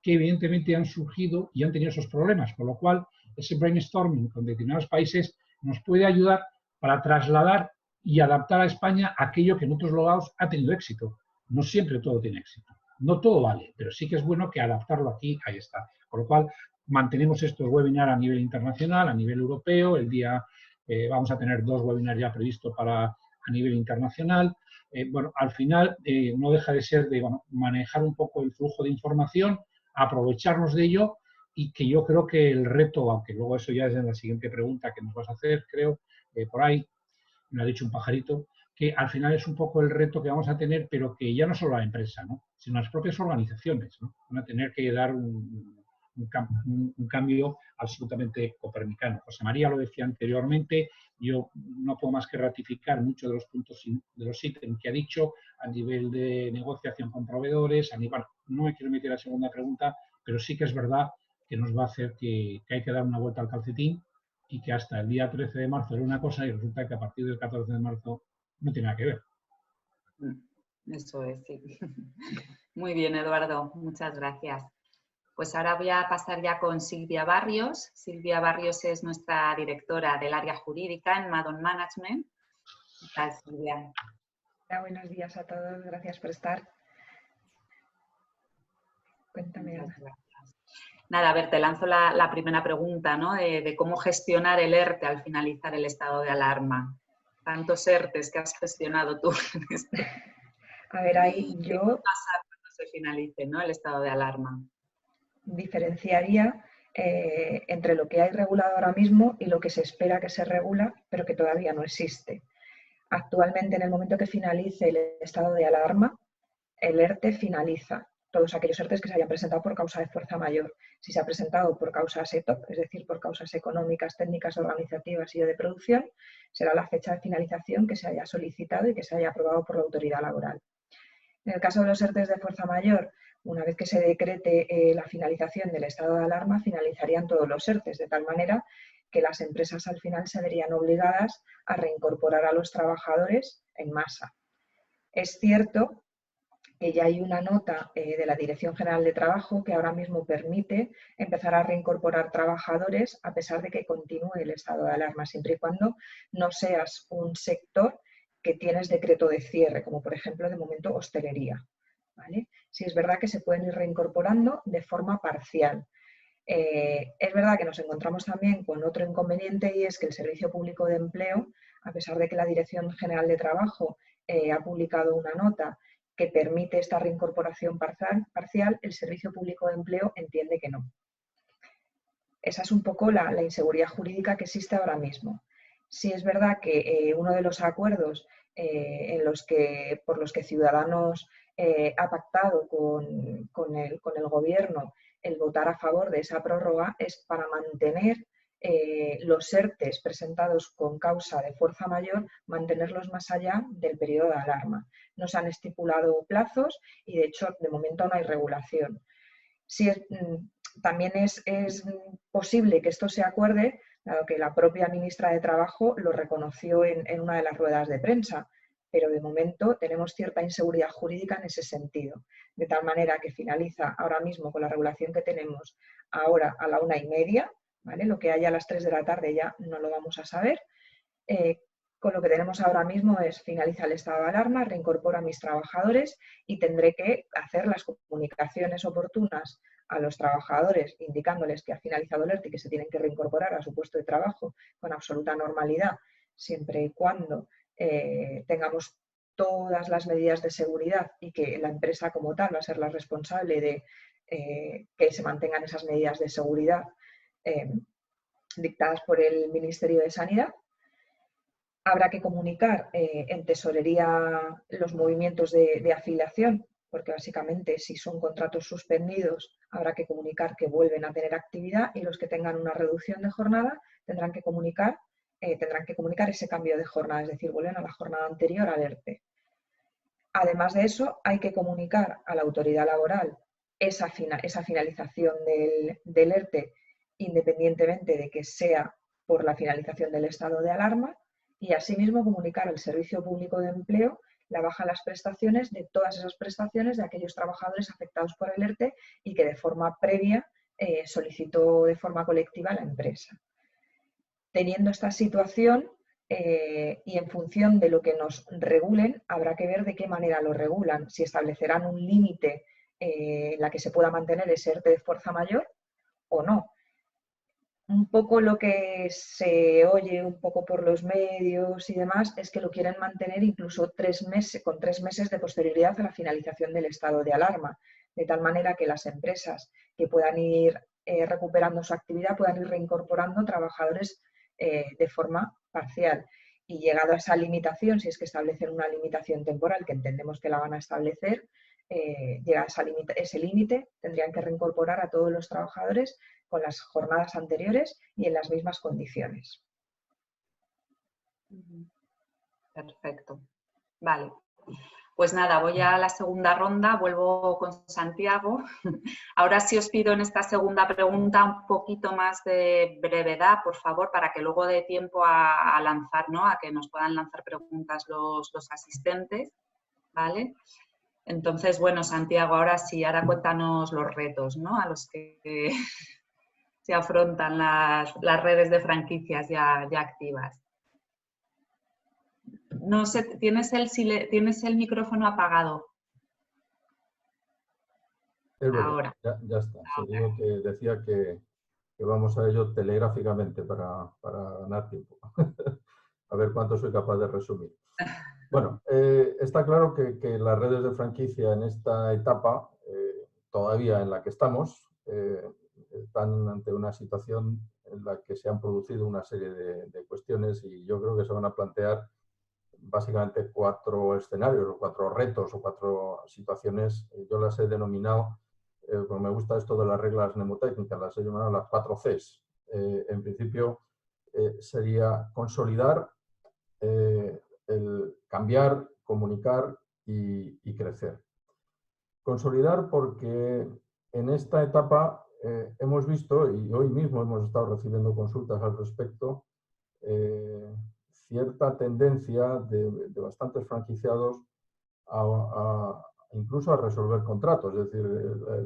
que evidentemente han surgido y han tenido esos problemas, con lo cual ese brainstorming con determinados países nos puede ayudar para trasladar y adaptar a España aquello que en otros lugares ha tenido éxito. No siempre todo tiene éxito, no todo vale, pero sí que es bueno que adaptarlo aquí, ahí está. Con lo cual mantenemos estos webinars a nivel internacional, a nivel europeo, vamos a tener 2 webinars ya previstos a nivel internacional. Bueno, al final no deja de ser de manejar un poco el flujo de información, aprovecharnos de ello, y que yo creo que el reto, aunque luego eso ya es en la siguiente pregunta que nos vas a hacer, creo, por ahí, me ha dicho un pajarito, que al final es un poco el reto que vamos a tener, pero que ya no solo la empresa, ¿no?, sino las propias organizaciones, ¿no?, van a tener que dar un cambio absolutamente copernicano. José María lo decía anteriormente, yo no puedo más que ratificar muchos de los puntos de los ítems que ha dicho a nivel de negociación con proveedores, no me quiero meter a la segunda pregunta, pero sí que es verdad que nos va a hacer que hay que dar una vuelta al calcetín, y que hasta el día 13 de marzo era una cosa y resulta que a partir del 14 de marzo no tiene nada que ver. Eso es, sí. Muy bien, Eduardo, muchas gracias. Pues ahora voy a pasar ya con Silvia Barrios. Silvia Barrios es nuestra directora del área jurídica en Maddon Management. ¿Qué tal, Silvia? Hola, buenos días a todos, gracias por estar. Cuéntame, Ana. Nada, a ver, te lanzo la primera pregunta, ¿no?, de cómo gestionar el ERTE al finalizar el estado de alarma. Tantos ERTEs que has gestionado tú. A ver, ahí yo... ¿Qué va a pasar cuando se finalice, ¿no?, el estado de alarma? Diferenciaría entre lo que hay regulado ahora mismo y lo que se espera que se regula, pero que todavía no existe. Actualmente, en el momento que finalice el estado de alarma, el ERTE finaliza. Todos aquellos ERTEs que se hayan presentado por causa de fuerza mayor. Si se ha presentado por causas ETOP, es decir, por causas económicas, técnicas, organizativas y de producción, será la fecha de finalización que se haya solicitado y que se haya aprobado por la autoridad laboral. En el caso de los ERTEs de fuerza mayor, una vez que se decrete la finalización del estado de alarma, finalizarían todos los ERTEs, de tal manera que las empresas al final se verían obligadas a reincorporar a los trabajadores en masa. Es cierto que ya hay una nota de la Dirección General de Trabajo que ahora mismo permite empezar a reincorporar trabajadores a pesar de que continúe el estado de alarma, siempre y cuando no seas un sector que tienes decreto de cierre, como por ejemplo de momento hostelería, ¿vale? Sí es verdad que se pueden ir reincorporando de forma parcial. Es verdad que nos encontramos también con otro inconveniente, y es que el Servicio Público de Empleo, a pesar de que la Dirección General de Trabajo ha publicado una nota que permite esta reincorporación parcial, el Servicio Público de Empleo entiende que no. Esa es un poco la inseguridad jurídica que existe ahora mismo. Sí es verdad que uno de los acuerdos por los que Ciudadanos ha pactado con el Gobierno el votar a favor de esa prórroga es para mantener los ERTEs presentados con causa de fuerza mayor, mantenerlos más allá del periodo de alarma. No se han estipulado plazos y, de hecho, de momento no hay regulación. También es posible que esto se acuerde, dado que la propia ministra de Trabajo lo reconoció en una de las ruedas de prensa, pero de momento tenemos cierta inseguridad jurídica en ese sentido, de tal manera que finaliza ahora mismo con la regulación que tenemos ahora a la 1:30, ¿vale? Lo que haya a las 3 de la tarde ya no lo vamos a saber. Con lo que tenemos ahora mismo es: finaliza el estado de alarma, reincorporo a mis trabajadores y tendré que hacer las comunicaciones oportunas a los trabajadores indicándoles que ha finalizado el ERTE y que se tienen que reincorporar a su puesto de trabajo con absoluta normalidad, siempre y cuando tengamos todas las medidas de seguridad y que la empresa como tal va a ser la responsable de que se mantengan esas medidas de seguridad dictadas por el Ministerio de Sanidad. Habrá que comunicar en tesorería los movimientos de afiliación, porque básicamente si son contratos suspendidos habrá que comunicar que vuelven a tener actividad, y los que tengan una reducción de jornada tendrán que comunicar ese cambio de jornada, es decir, vuelven a la jornada anterior al ERTE. Además de eso, hay que comunicar a la autoridad laboral esa finalización del ERTE, independientemente de que sea por la finalización del estado de alarma, y asimismo comunicar al Servicio Público de Empleo la baja en las prestaciones de todas esas prestaciones de aquellos trabajadores afectados por el ERTE y que de forma previa solicitó de forma colectiva la empresa. Teniendo esta situación y en función de lo que nos regulen, habrá que ver de qué manera lo regulan, si establecerán un límite en la que se pueda mantener ese ERTE de fuerza mayor o no. Un poco lo que se oye un poco por los medios y demás es que lo quieren mantener incluso con 3 meses de posterioridad a la finalización del estado de alarma, de tal manera que las empresas que puedan ir recuperando su actividad puedan ir reincorporando trabajadores de forma parcial. Y llegado a esa limitación, si es que establecen una limitación temporal, que entendemos que la van a establecer, llega a ese límite, tendrían que reincorporar a todos los trabajadores con las jornadas anteriores y en las mismas condiciones. Perfecto. Vale. Pues nada, voy a la segunda ronda, vuelvo con Santiago. Ahora sí os pido en esta segunda pregunta un poquito más de brevedad, por favor, para que luego dé tiempo a lanzar, ¿no? A que nos puedan lanzar preguntas los asistentes, ¿vale? Entonces, bueno, Santiago, ahora sí, ahora cuéntanos los retos, ¿no? A los que se afrontan las redes de franquicias ya activas. No sé, ¿tienes el micrófono apagado? Ahora. Ya está. Sí, digo que decía que vamos a ello telegráficamente para ganar tiempo. A ver cuánto soy capaz de resumir. Bueno, está claro que las redes de franquicia en esta etapa, todavía en la que estamos, están ante una situación en la que se han producido una serie de cuestiones y yo creo que se van a plantear básicamente 4 escenarios o 4 retos o 4 situaciones. Yo las he denominado, como me gusta esto de las reglas mnemotécnicas, las he llamado las 4 Cs. En principio sería consolidar, el cambiar, comunicar y crecer. Consolidar porque en esta etapa hemos visto, y hoy mismo hemos estado recibiendo consultas al respecto, cierta tendencia de bastantes franquiciados incluso a resolver contratos. Es decir,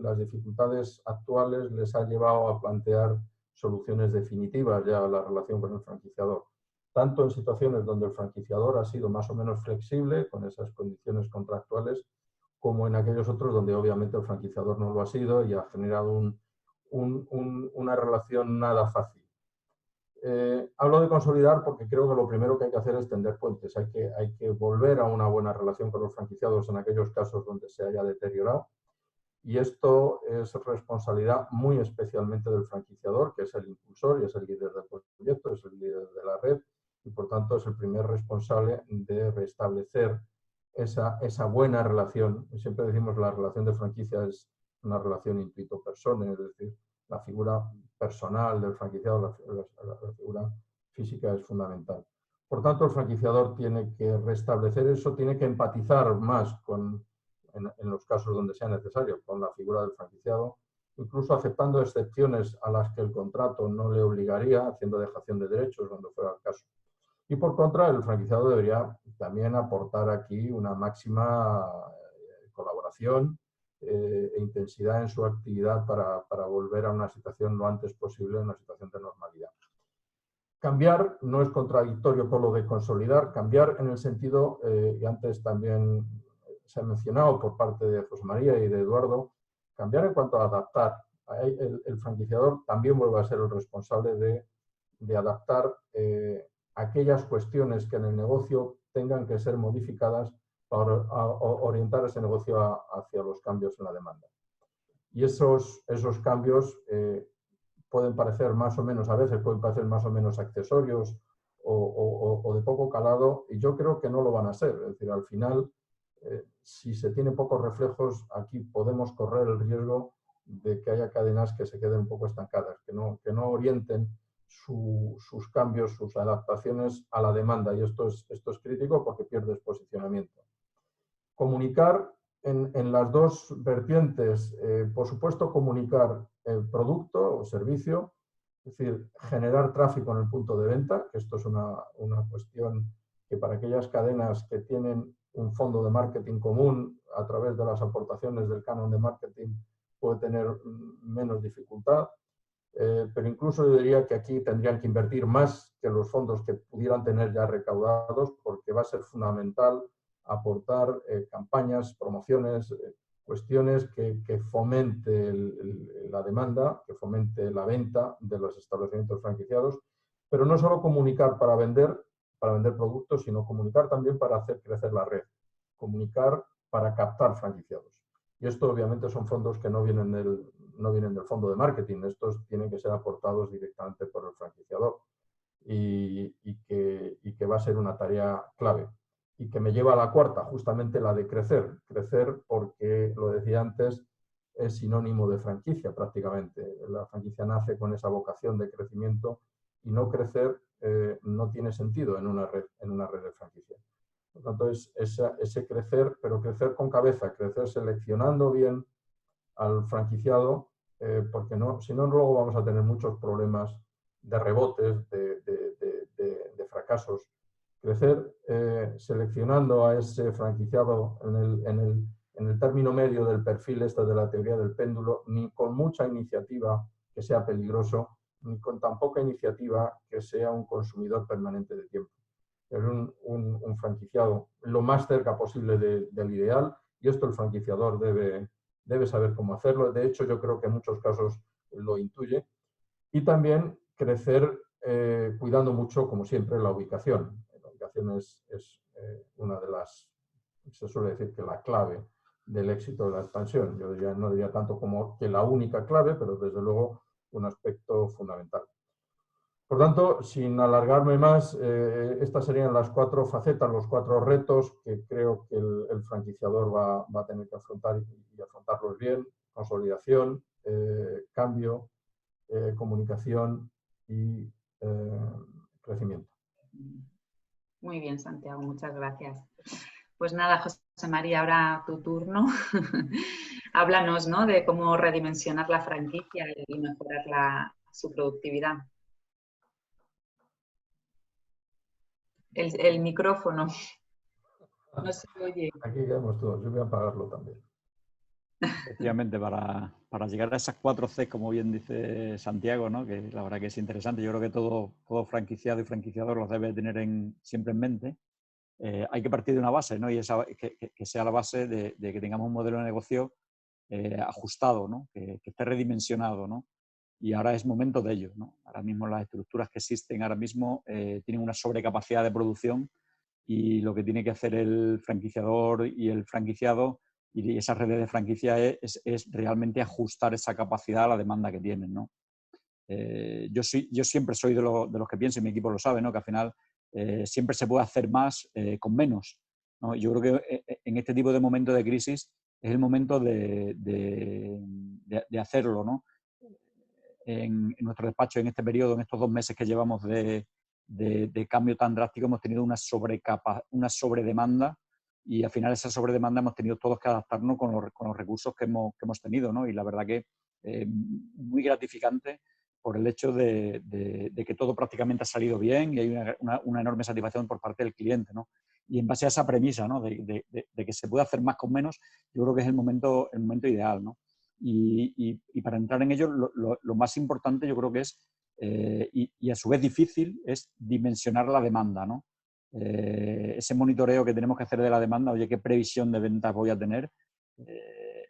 las dificultades actuales les ha llevado a plantear soluciones definitivas ya a la relación con el franquiciador. Tanto en situaciones donde el franquiciador ha sido más o menos flexible con esas condiciones contractuales, como en aquellos otros donde obviamente el franquiciador no lo ha sido y ha generado una relación nada fácil. Hablo de consolidar porque creo que lo primero que hay que hacer es tender puentes. Hay que volver a una buena relación con los franquiciados en aquellos casos donde se haya deteriorado. Y esto es responsabilidad muy especialmente del franquiciador, que es el impulsor y es el líder del proyecto, es el líder de la red y por tanto es el primer responsable de restablecer esa buena relación. Siempre decimos la relación de franquicia es una relación intuito persona, es decir, la figura personal del franquiciado, la figura física es fundamental. Por tanto, el franquiciador tiene que restablecer eso, tiene que empatizar más en los casos donde sea necesario con la figura del franquiciado, incluso aceptando excepciones a las que el contrato no le obligaría, haciendo dejación de derechos cuando fuera el caso. Y por contra, el franquiciado debería también aportar aquí una máxima colaboración e intensidad en su actividad para volver a una situación lo antes posible, una situación de normalidad. Cambiar no es contradictorio con lo de consolidar. Cambiar en el sentido, y antes también se ha mencionado por parte de José María y de Eduardo, cambiar en cuanto a adaptar. El franquiciador también vuelve a ser el responsable de adaptar aquellas cuestiones que en el negocio tengan que ser modificadas para orientar ese negocio hacia los cambios en la demanda. Y esos cambios pueden parecer más o menos, a veces pueden parecer más o menos accesorios o de poco calado, y yo creo que no lo van a ser. Es decir, al final, si se tienen pocos reflejos, aquí podemos correr el riesgo de que haya cadenas que se queden un poco estancadas, que no orienten sus cambios, sus adaptaciones a la demanda, y esto es crítico porque pierdes posicionamiento. Comunicar en las dos vertientes, por supuesto comunicar el producto o servicio, es decir, generar tráfico en el punto de venta, que esto es una cuestión que para aquellas cadenas que tienen un fondo de marketing común a través de las aportaciones del canon de marketing puede tener menos dificultad. Pero incluso yo diría que aquí tendrían que invertir más que los fondos que pudieran tener ya recaudados, porque va a ser fundamental aportar campañas, promociones, cuestiones que fomente la demanda, que fomente la venta de los establecimientos franquiciados, pero no solo comunicar para vender productos, sino comunicar también para hacer crecer la red, comunicar para captar franquiciados. Y esto obviamente son fondos que no vienen del fondo de marketing, estos tienen que ser aportados directamente por el franquiciador y que va a ser una tarea clave. Y que me lleva a la cuarta, justamente la de crecer. Crecer porque, lo decía antes, es sinónimo de franquicia prácticamente. La franquicia nace con esa vocación de crecimiento y no crecer no tiene sentido en una red de franquicia. Por lo tanto, es ese crecer, pero crecer con cabeza, crecer seleccionando bien al franquiciado, porque si no, luego vamos a tener muchos problemas de rebotes, de fracasos. Crecer seleccionando a ese franquiciado en el término medio del perfil de la teoría del péndulo, ni con mucha iniciativa que sea peligroso, ni con tan poca iniciativa que sea un consumidor permanente de tiempo. Es un franquiciado lo más cerca posible del ideal, y esto el franquiciador debe saber cómo hacerlo. De hecho, yo creo que en muchos casos lo intuye. Y también crecer cuidando mucho, como siempre, la ubicación. La ubicación es una de las, se suele decir que la clave del éxito de la expansión. Yo no diría tanto como que la única clave, pero desde luego un aspecto fundamental. Por tanto, sin alargarme más, estas serían las 4 facetas, los 4 retos que creo que el franquiciador va a tener que afrontar y afrontarlos bien: consolidación, cambio, comunicación y crecimiento. Muy bien, Santiago, muchas gracias. Pues nada, José María, ahora tu turno. Háblanos, ¿no?, de cómo redimensionar la franquicia y mejorar su productividad. El micrófono no se oye. Aquí quedamos todos, yo voy a apagarlo también. Efectivamente, para llegar a esas 4 C, como bien dice Santiago, ¿no?, que la verdad que es interesante, yo creo que todo franquiciado y franquiciador los debe tener siempre en mente. Hay que partir de una base, ¿no?, y que sea la base de que tengamos un modelo de negocio ajustado, ¿no?, que esté redimensionado, ¿no? Y ahora es momento de ello, ¿no? Ahora mismo las estructuras que existen ahora mismo tienen una sobrecapacidad de producción, y lo que tiene que hacer el franquiciador y el franquiciado y esas redes de franquicia es realmente ajustar esa capacidad a la demanda que tienen, ¿no? Yo siempre soy de los que pienso, y mi equipo lo sabe, ¿no?, que al final siempre se puede hacer más con menos, ¿no? Yo creo que en este tipo de momentos de crisis es el momento de hacerlo, ¿no? En nuestro despacho, en este periodo, en estos 2 meses que llevamos de cambio tan drástico, hemos tenido una sobredemanda, y al final esa sobredemanda hemos tenido todos que adaptarnos con los recursos que hemos tenido, ¿no? Y la verdad que muy gratificante por el hecho de que todo prácticamente ha salido bien, y hay una enorme satisfacción por parte del cliente, ¿no? Y en base a esa premisa, ¿no?, de que se puede hacer más con menos, yo creo que es el momento ideal, ¿no? Y para entrar en ello, lo más importante yo creo que es, y a su vez difícil, es dimensionar la demanda, ¿no? Ese monitoreo que tenemos que hacer de la demanda, oye, ¿qué previsión de ventas voy a tener?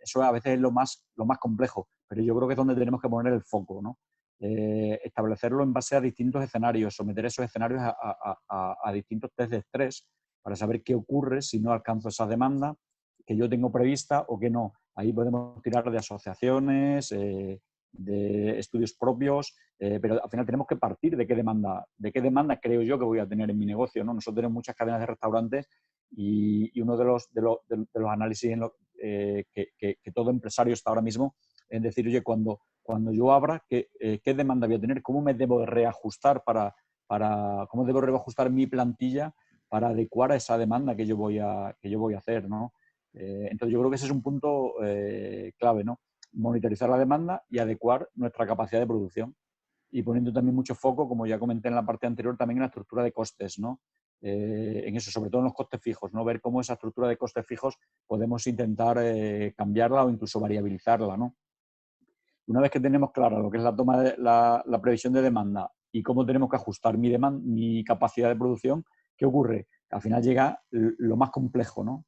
Eso a veces es lo más complejo, pero yo creo que es donde tenemos que poner el foco, ¿no? Establecerlo en base a distintos escenarios, someter esos escenarios a distintos test de estrés para saber qué ocurre si no alcanzo esa demanda que yo tengo prevista o que no. Ahí podemos tirar de asociaciones, de estudios propios, pero al final tenemos que partir de qué demanda creo yo que voy a tener en mi negocio, ¿no? Nosotros tenemos muchas cadenas de restaurantes, y uno de los análisis que todo empresario está ahora mismo es decir, oye, cuando yo abra, ¿qué demanda voy a tener? ¿Cómo me debo reajustar cómo debo reajustar mi plantilla para adecuar a esa demanda que yo voy a hacer, ¿no? Entonces yo creo que ese es un punto clave, ¿no? Monitorizar la demanda y adecuar nuestra capacidad de producción, y poniendo también mucho foco, como ya comenté en la parte anterior, también en la estructura de costes, ¿no? en eso, sobre todo en los costes fijos, ¿no? Ver cómo esa estructura de costes fijos podemos intentar cambiarla o incluso variabilizarla, ¿no? Una vez que tenemos clara lo que es la previsión de demanda y cómo tenemos que ajustar mi capacidad de producción, ¿qué ocurre? Que al final llega lo más complejo, ¿no?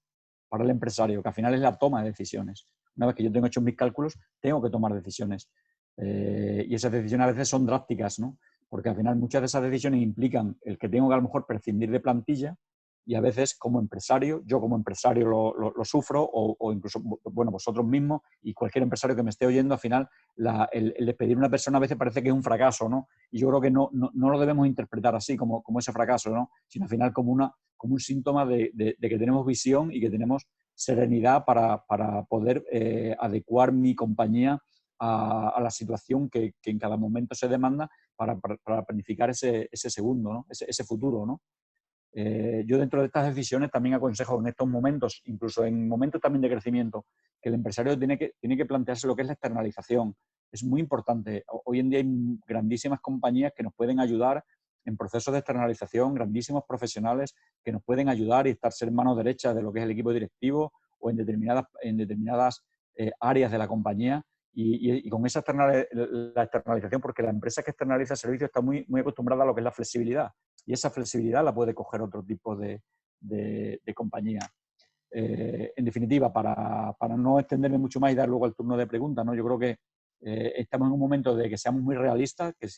Para el empresario, que al final es la toma de decisiones. Una vez que yo tengo hecho mis cálculos, tengo que tomar decisiones. Y esas decisiones a veces son drásticas, ¿no? Porque al final muchas de esas decisiones implican el que tengo que a lo mejor prescindir de plantilla, y a veces como empresario, yo como empresario lo sufro, o incluso, bueno, vosotros mismos y cualquier empresario que me esté oyendo, al final el despedir a una persona a veces parece que es un fracaso, ¿no? Y yo creo que no lo debemos interpretar así, como ese fracaso, ¿no? Sino al final como un síntoma de que tenemos visión y que tenemos serenidad para poder adecuar mi compañía a la situación que en cada momento se demanda para planificar ese segundo, ¿no? ese futuro, ¿no? Yo dentro de estas decisiones también aconsejo en estos momentos, incluso en momentos también de crecimiento, que el empresario tiene que plantearse lo que es la externalización. Es muy importante. Hoy en día hay grandísimas compañías que nos pueden ayudar en procesos de externalización, grandísimos profesionales que nos pueden ayudar y estar ser mano derecha de lo que es el equipo directivo o en determinadas áreas de la compañía. Y con esa la externalización, porque la empresa que externaliza servicios está muy acostumbrada a lo que es la flexibilidad. Y esa flexibilidad la puede coger otro tipo de compañía. En definitiva, para no extenderme mucho más y dar luego el turno de preguntas, ¿no? Yo creo que estamos en un momento de que seamos muy realistas, que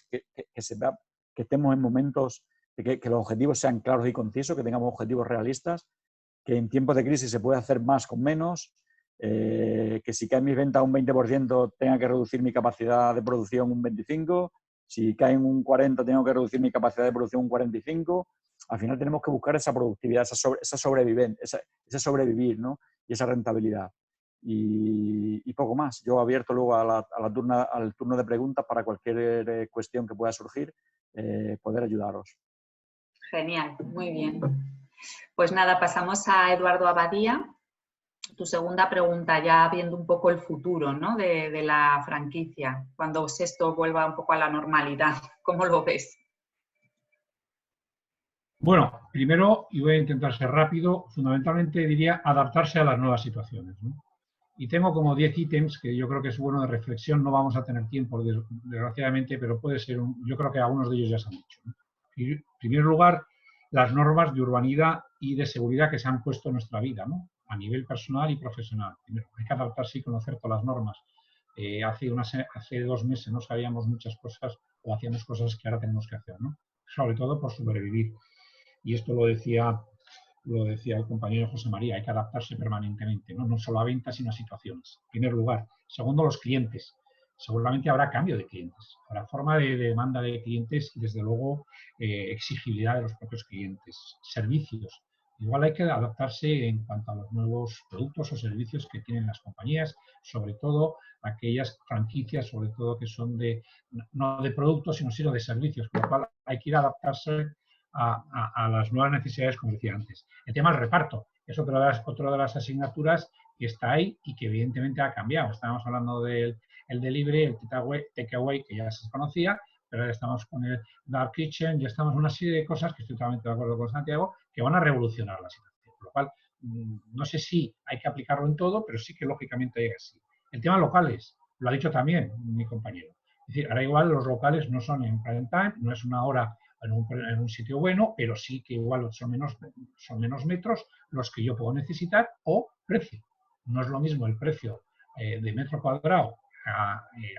estemos en momentos de que los objetivos sean claros y concisos, que tengamos objetivos realistas, que en tiempos de crisis se puede hacer más con menos, que si caen mis ventas un 20% tenga que reducir mi capacidad de producción un 25%, si caen un 40% tengo que reducir mi capacidad de producción un 45%. Al final tenemos que buscar esa productividad, esa sobrevivir, ¿no? Y esa rentabilidad. Y poco más. Yo abierto luego al turno de preguntas para cualquier cuestión que pueda surgir, poder ayudaros. Genial, muy bien. Pues nada, pasamos a Eduardo Abadía. Tu segunda pregunta, ya viendo un poco el futuro, ¿no? de la franquicia, cuando esto vuelva un poco a la normalidad, ¿cómo lo ves? Bueno, primero, y voy a intentar ser rápido, fundamentalmente diría adaptarse a las nuevas situaciones, ¿no? Y tengo como 10 ítems que yo creo que es bueno de reflexión. No vamos a tener tiempo, desgraciadamente, pero puede ser yo creo que algunos de ellos ya se han dicho, ¿no? En primer lugar, las normas de urbanidad y de seguridad que se han puesto en nuestra vida, ¿no? A nivel personal y profesional. Primero, hay que adaptarse y conocer todas las normas. Hace 2 meses no sabíamos muchas cosas o hacíamos cosas que ahora tenemos que hacer, ¿no? Sobre todo por sobrevivir. Y esto lo decía el compañero José María, hay que adaptarse permanentemente, no solo a ventas, sino a situaciones. En primer lugar. Segundo, los clientes. Seguramente habrá cambio de clientes, habrá forma de demanda de clientes y, desde luego, exigibilidad de los propios clientes. Servicios. Igual hay que adaptarse en cuanto a los nuevos productos o servicios que tienen las compañías, sobre todo aquellas franquicias, sobre todo que son no de productos, sino de servicios, por lo cual hay que ir a adaptarse a las nuevas necesidades, como decía antes. El tema del reparto es otra de las asignaturas que está ahí y que evidentemente ha cambiado. Estábamos hablando del delivery, el takeaway, que ya se conocía, pero ahora estamos con el dark kitchen, ya estamos en una serie de cosas que estoy totalmente de acuerdo con Santiago, que van a revolucionar la situación. Por lo cual, no sé si hay que aplicarlo en todo, pero sí que lógicamente hay así. El tema locales, lo ha dicho también mi compañero. Es decir, ahora igual los locales no son en prime time, no es una hora en un sitio bueno, pero sí que igual son menos metros los que yo puedo necesitar, o precio. No es lo mismo el precio de metro cuadrado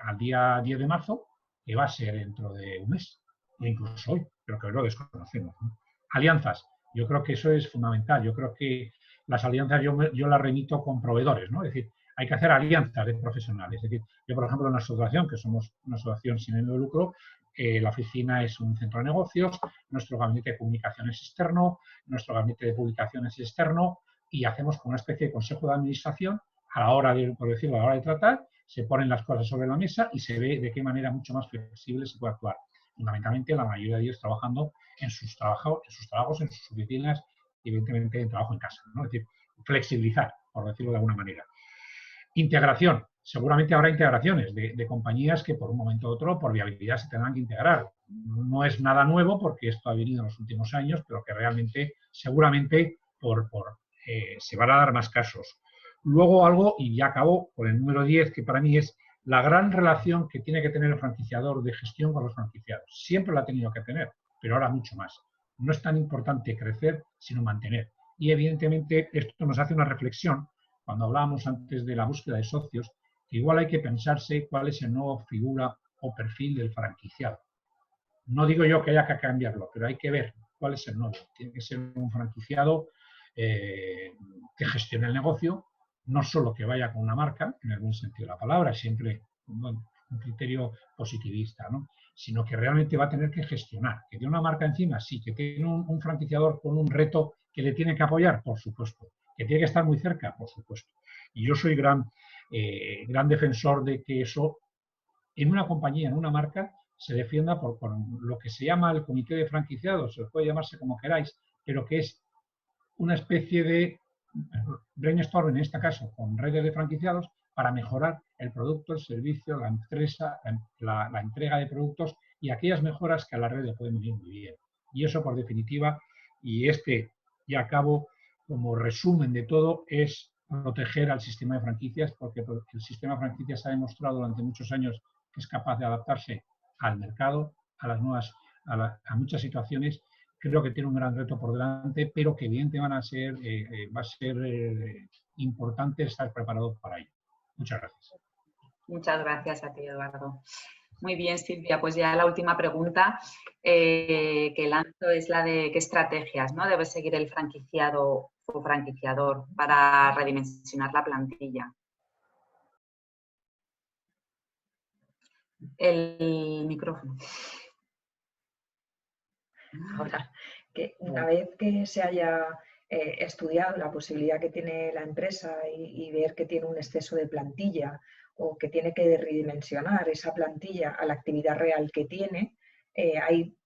al día 10 de marzo que va a ser dentro de un mes, e incluso hoy, pero que lo desconocemos, ¿no? Alianzas. Yo creo que eso es fundamental. Yo creo que las alianzas yo las remito con proveedores, ¿no? Es decir, hay que hacer alianzas de profesionales. Es decir, yo, por ejemplo, en nuestra asociación, que somos una asociación sin ánimo de lucro, la oficina es un centro de negocios, nuestro gabinete de comunicación es externo, nuestro gabinete de publicación es externo, y hacemos como una especie de consejo de administración a la hora de, por decirlo, a la hora de tratar, se ponen las cosas sobre la mesa y se ve de qué manera mucho más flexible se puede actuar. Fundamentalmente, la mayoría de ellos trabajando en sus trabajos, en sus oficinas y, evidentemente, en trabajo en casa, ¿no? Es decir, flexibilizar, por decirlo de alguna manera. Integración. Seguramente habrá integraciones de compañías que por un momento u otro, por viabilidad, se tendrán que integrar. No es nada nuevo porque esto ha venido en los últimos años, pero que realmente, seguramente, se van a dar más casos. Luego algo, y ya acabo con el número 10, que para mí es la gran relación que tiene que tener el franquiciador de gestión con los franquiciados. Siempre la ha tenido que tener, pero ahora mucho más. No es tan importante crecer, sino mantener. Y evidentemente esto nos hace una reflexión, cuando hablábamos antes de la búsqueda de socios, que igual hay que pensarse cuál es el nuevo figura o perfil del franquiciado. No digo yo que haya que cambiarlo, pero hay que ver cuál es el nuevo. Tiene que ser un franquiciado que gestione el negocio, no solo que vaya con una marca, en el buen sentido de la palabra, siempre un criterio positivista, ¿no? Sino que realmente va a tener que gestionar. Que tiene una marca encima, sí. Que tiene un franquiciador con un reto que le tiene que apoyar, por supuesto. Que tiene que estar muy cerca, por supuesto. Y yo soy gran defensor de que eso, en una compañía, en una marca, se defienda por lo que se llama el comité de franquiciados, o puede llamarse como queráis, pero que es una especie de brainstorming, en este caso, con redes de franquiciados, para mejorar el producto, el servicio, la empresa, la entrega de productos y aquellas mejoras que a la red le pueden venir muy bien. Y eso, por definitiva, y ya acabo, como resumen de todo, es proteger al sistema de franquicias, porque el sistema de franquicias ha demostrado durante muchos años que es capaz de adaptarse al mercado, a las nuevas, a muchas situaciones. Creo que tiene un gran reto por delante, pero que evidentemente va a ser importante estar preparado para ello. Muchas gracias. Muchas gracias a ti, Eduardo. Muy bien, Silvia, pues ya la última pregunta que lanzo es la de qué estrategias, ¿no?, debe seguir el franquiciado o franquiciador para redimensionar la plantilla. El micrófono. Ahora, que una vez que se haya estudiado la posibilidad que tiene la empresa y ver que tiene un exceso de plantilla o que tiene que redimensionar esa plantilla a la actividad real que tiene, hay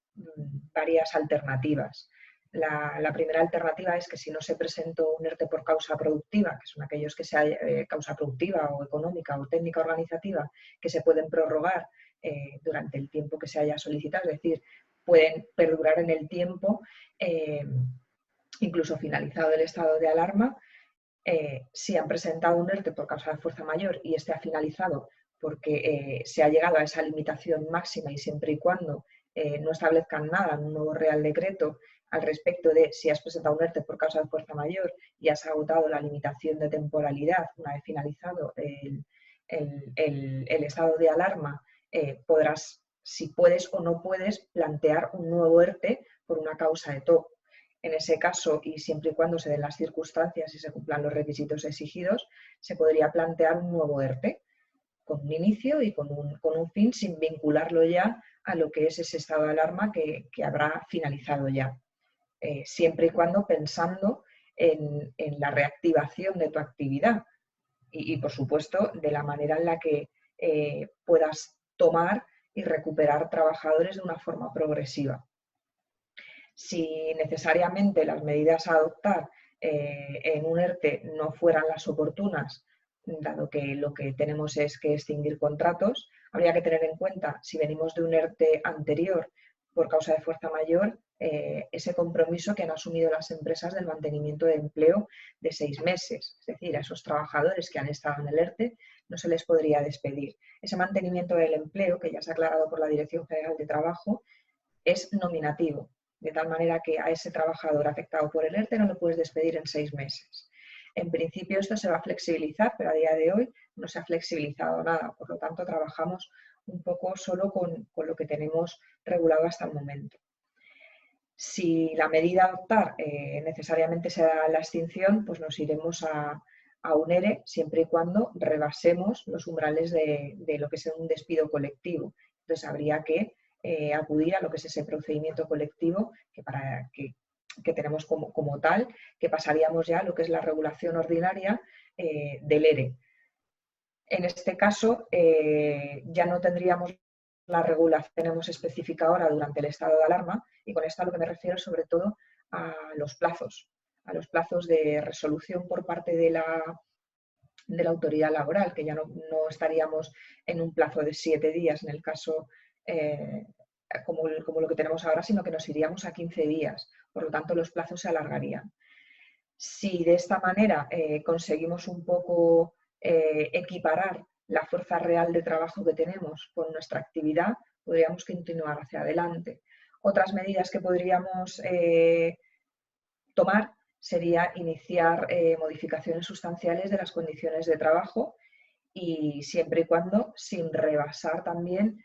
varias alternativas. La primera alternativa es que si no se presentó un ERTE por causa productiva, que son aquellos que sea causa productiva o económica o técnica organizativa, que se pueden prorrogar durante el tiempo que se haya solicitado, es decir, pueden perdurar en el tiempo, incluso finalizado el estado de alarma. Si han presentado un ERTE por causa de fuerza mayor y este ha finalizado porque se ha llegado a esa limitación máxima y siempre y cuando no establezcan nada en un nuevo Real Decreto al respecto de si has presentado un ERTE por causa de fuerza mayor y has agotado la limitación de temporalidad una vez finalizado el estado de alarma, podrás, si puedes o no puedes, plantear un nuevo ERTE por una causa de TOC. En ese caso, y siempre y cuando se den las circunstancias y se cumplan los requisitos exigidos, se podría plantear un nuevo ERTE con un inicio y con un fin, sin vincularlo ya a lo que es ese estado de alarma que habrá finalizado ya. Siempre y cuando pensando en la reactivación de tu actividad y, por supuesto, de la manera en la que puedas tomar y recuperar trabajadores de una forma progresiva. Si necesariamente las medidas a adoptar en un ERTE no fueran las oportunas, dado que lo que tenemos es que extinguir contratos, habría que tener en cuenta, si venimos de un ERTE anterior por causa de fuerza mayor, ese compromiso que han asumido las empresas del mantenimiento de empleo de 6 meses. Es decir, a esos trabajadores que han estado en el ERTE no se les podría despedir. Ese mantenimiento del empleo, que ya se ha aclarado por la Dirección General de Trabajo, es nominativo, de tal manera que a ese trabajador afectado por el ERTE no lo puedes despedir en 6 meses. En principio esto se va a flexibilizar, pero a día de hoy no se ha flexibilizado nada, por lo tanto trabajamos un poco solo con lo que tenemos regulado hasta el momento. Si la medida a adoptar necesariamente será la extinción, pues nos iremos a un ERE siempre y cuando rebasemos los umbrales de lo que es un despido colectivo. Entonces habría que acudir a lo que es ese procedimiento colectivo que tenemos como tal, que pasaríamos ya a lo que es la regulación ordinaria del ERE. En este caso ya no tendríamos la regulación que tenemos específica ahora durante el estado de alarma, y con esto a lo que me refiero sobre todo a los plazos de resolución por parte de de la autoridad laboral, que ya no estaríamos en un plazo de 7 días en el caso como lo que tenemos ahora, sino que nos iríamos a 15 días. Por lo tanto, los plazos se alargarían. Si de esta manera conseguimos un poco equiparar la fuerza real de trabajo que tenemos con nuestra actividad, podríamos continuar hacia adelante. Otras medidas que podríamos tomar sería iniciar modificaciones sustanciales de las condiciones de trabajo y siempre y cuando sin rebasar también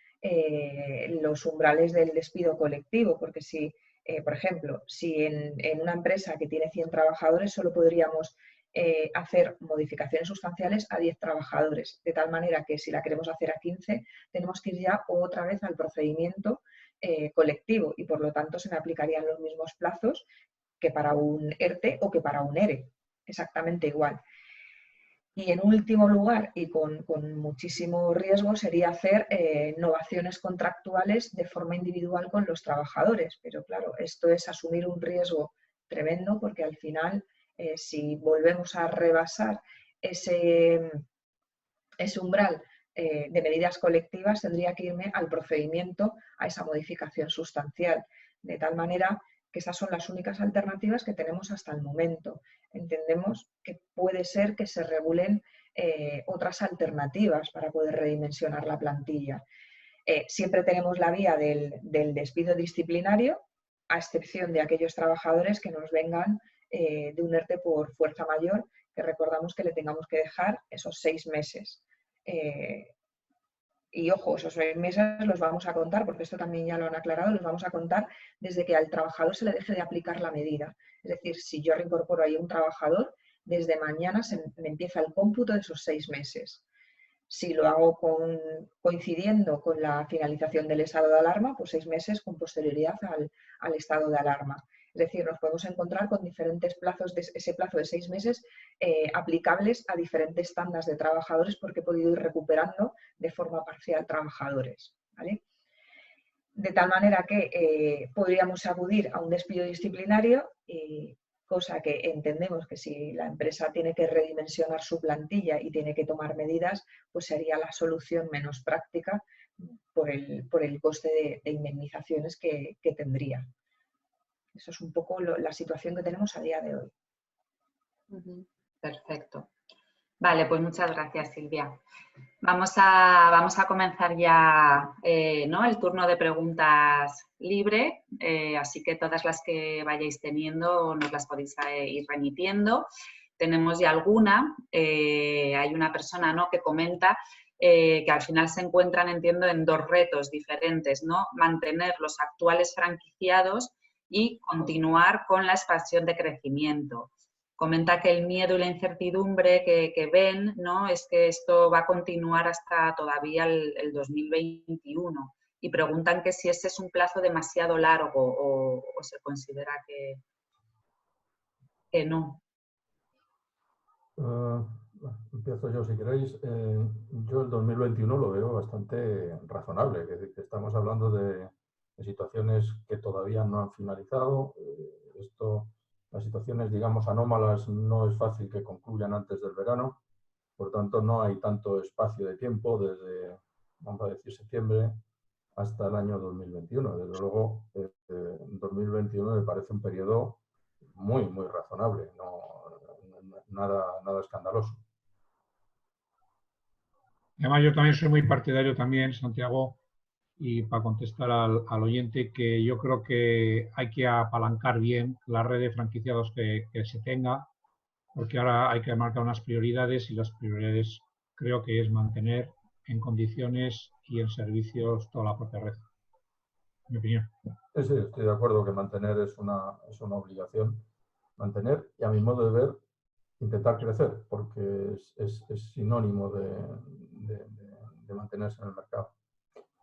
los umbrales del despido colectivo, porque si, por ejemplo, si en una empresa que tiene 100 trabajadores solo podríamos hacer modificaciones sustanciales a 10 trabajadores, de tal manera que si la queremos hacer a 15 tenemos que ir ya otra vez al procedimiento colectivo y por lo tanto se me aplicarían los mismos plazos que para un ERTE o que para un ERE, exactamente igual. Y en último lugar, y con muchísimo riesgo, sería hacer novaciones contractuales de forma individual con los trabajadores. Pero claro, esto es asumir un riesgo tremendo porque al final, si volvemos a rebasar ese umbral de medidas colectivas, tendría que irme al procedimiento, a esa modificación sustancial. De tal manera que esas son las únicas alternativas que tenemos hasta el momento. Entendemos que puede ser que se regulen otras alternativas para poder redimensionar la plantilla. Siempre tenemos la vía del despido disciplinario, a excepción de aquellos trabajadores que nos vengan de un ERTE por fuerza mayor, que recordamos que le tengamos que dejar esos 6 meses. Y ojo, esos 6 meses los vamos a contar, porque esto también ya lo han aclarado, los vamos a contar desde que al trabajador se le deje de aplicar la medida. Es decir, si yo reincorporo ahí un trabajador, desde mañana me empieza el cómputo de esos 6 meses. Si lo hago coincidiendo con la finalización del estado de alarma, pues 6 meses con posterioridad al estado de alarma. Es decir, nos podemos encontrar con diferentes plazos, ese plazo de 6 meses aplicables a diferentes tandas de trabajadores porque he podido ir recuperando de forma parcial trabajadores, ¿vale? De tal manera que podríamos acudir a un despido disciplinario, cosa que entendemos que si la empresa tiene que redimensionar su plantilla y tiene que tomar medidas, pues sería la solución menos práctica por el coste de indemnizaciones que tendría. Eso es un poco la situación que tenemos a día de hoy. Perfecto. Vale, pues muchas gracias, Silvia. Vamos a comenzar ya ¿no? el turno de preguntas libre, así que todas las que vayáis teniendo nos las podéis ir remitiendo. Tenemos ya alguna. Hay una persona, ¿no? que comenta que al final se encuentran, entiendo, en 2 retos diferentes, ¿no? Mantener los actuales franquiciados y continuar con la expansión de crecimiento. Comenta que el miedo y la incertidumbre que ven, ¿no? es que esto va a continuar hasta todavía el 2021 y preguntan que si ese es un plazo demasiado largo o se considera que no. Empiezo yo si queréis. Yo el 2021 lo veo bastante razonable, es decir, que estamos hablando de situaciones que todavía no han finalizado. Las situaciones, digamos, anómalas no es fácil que concluyan antes del verano, por tanto no hay tanto espacio de tiempo desde, vamos a decir, septiembre hasta el año 2021. Desde luego, 2021 me parece un periodo muy, muy razonable, nada escandaloso. Además, yo también soy muy partidario también, Santiago, y para contestar al oyente, que yo creo que hay que apalancar bien la red de franquiciados que se tenga, porque ahora hay que marcar unas prioridades y las prioridades creo que es mantener en condiciones y en servicios toda la propia red. Mi opinión. Sí, estoy de acuerdo que mantener es una obligación. Mantener y, a mi modo de ver, intentar crecer, porque es sinónimo de mantenerse en el mercado.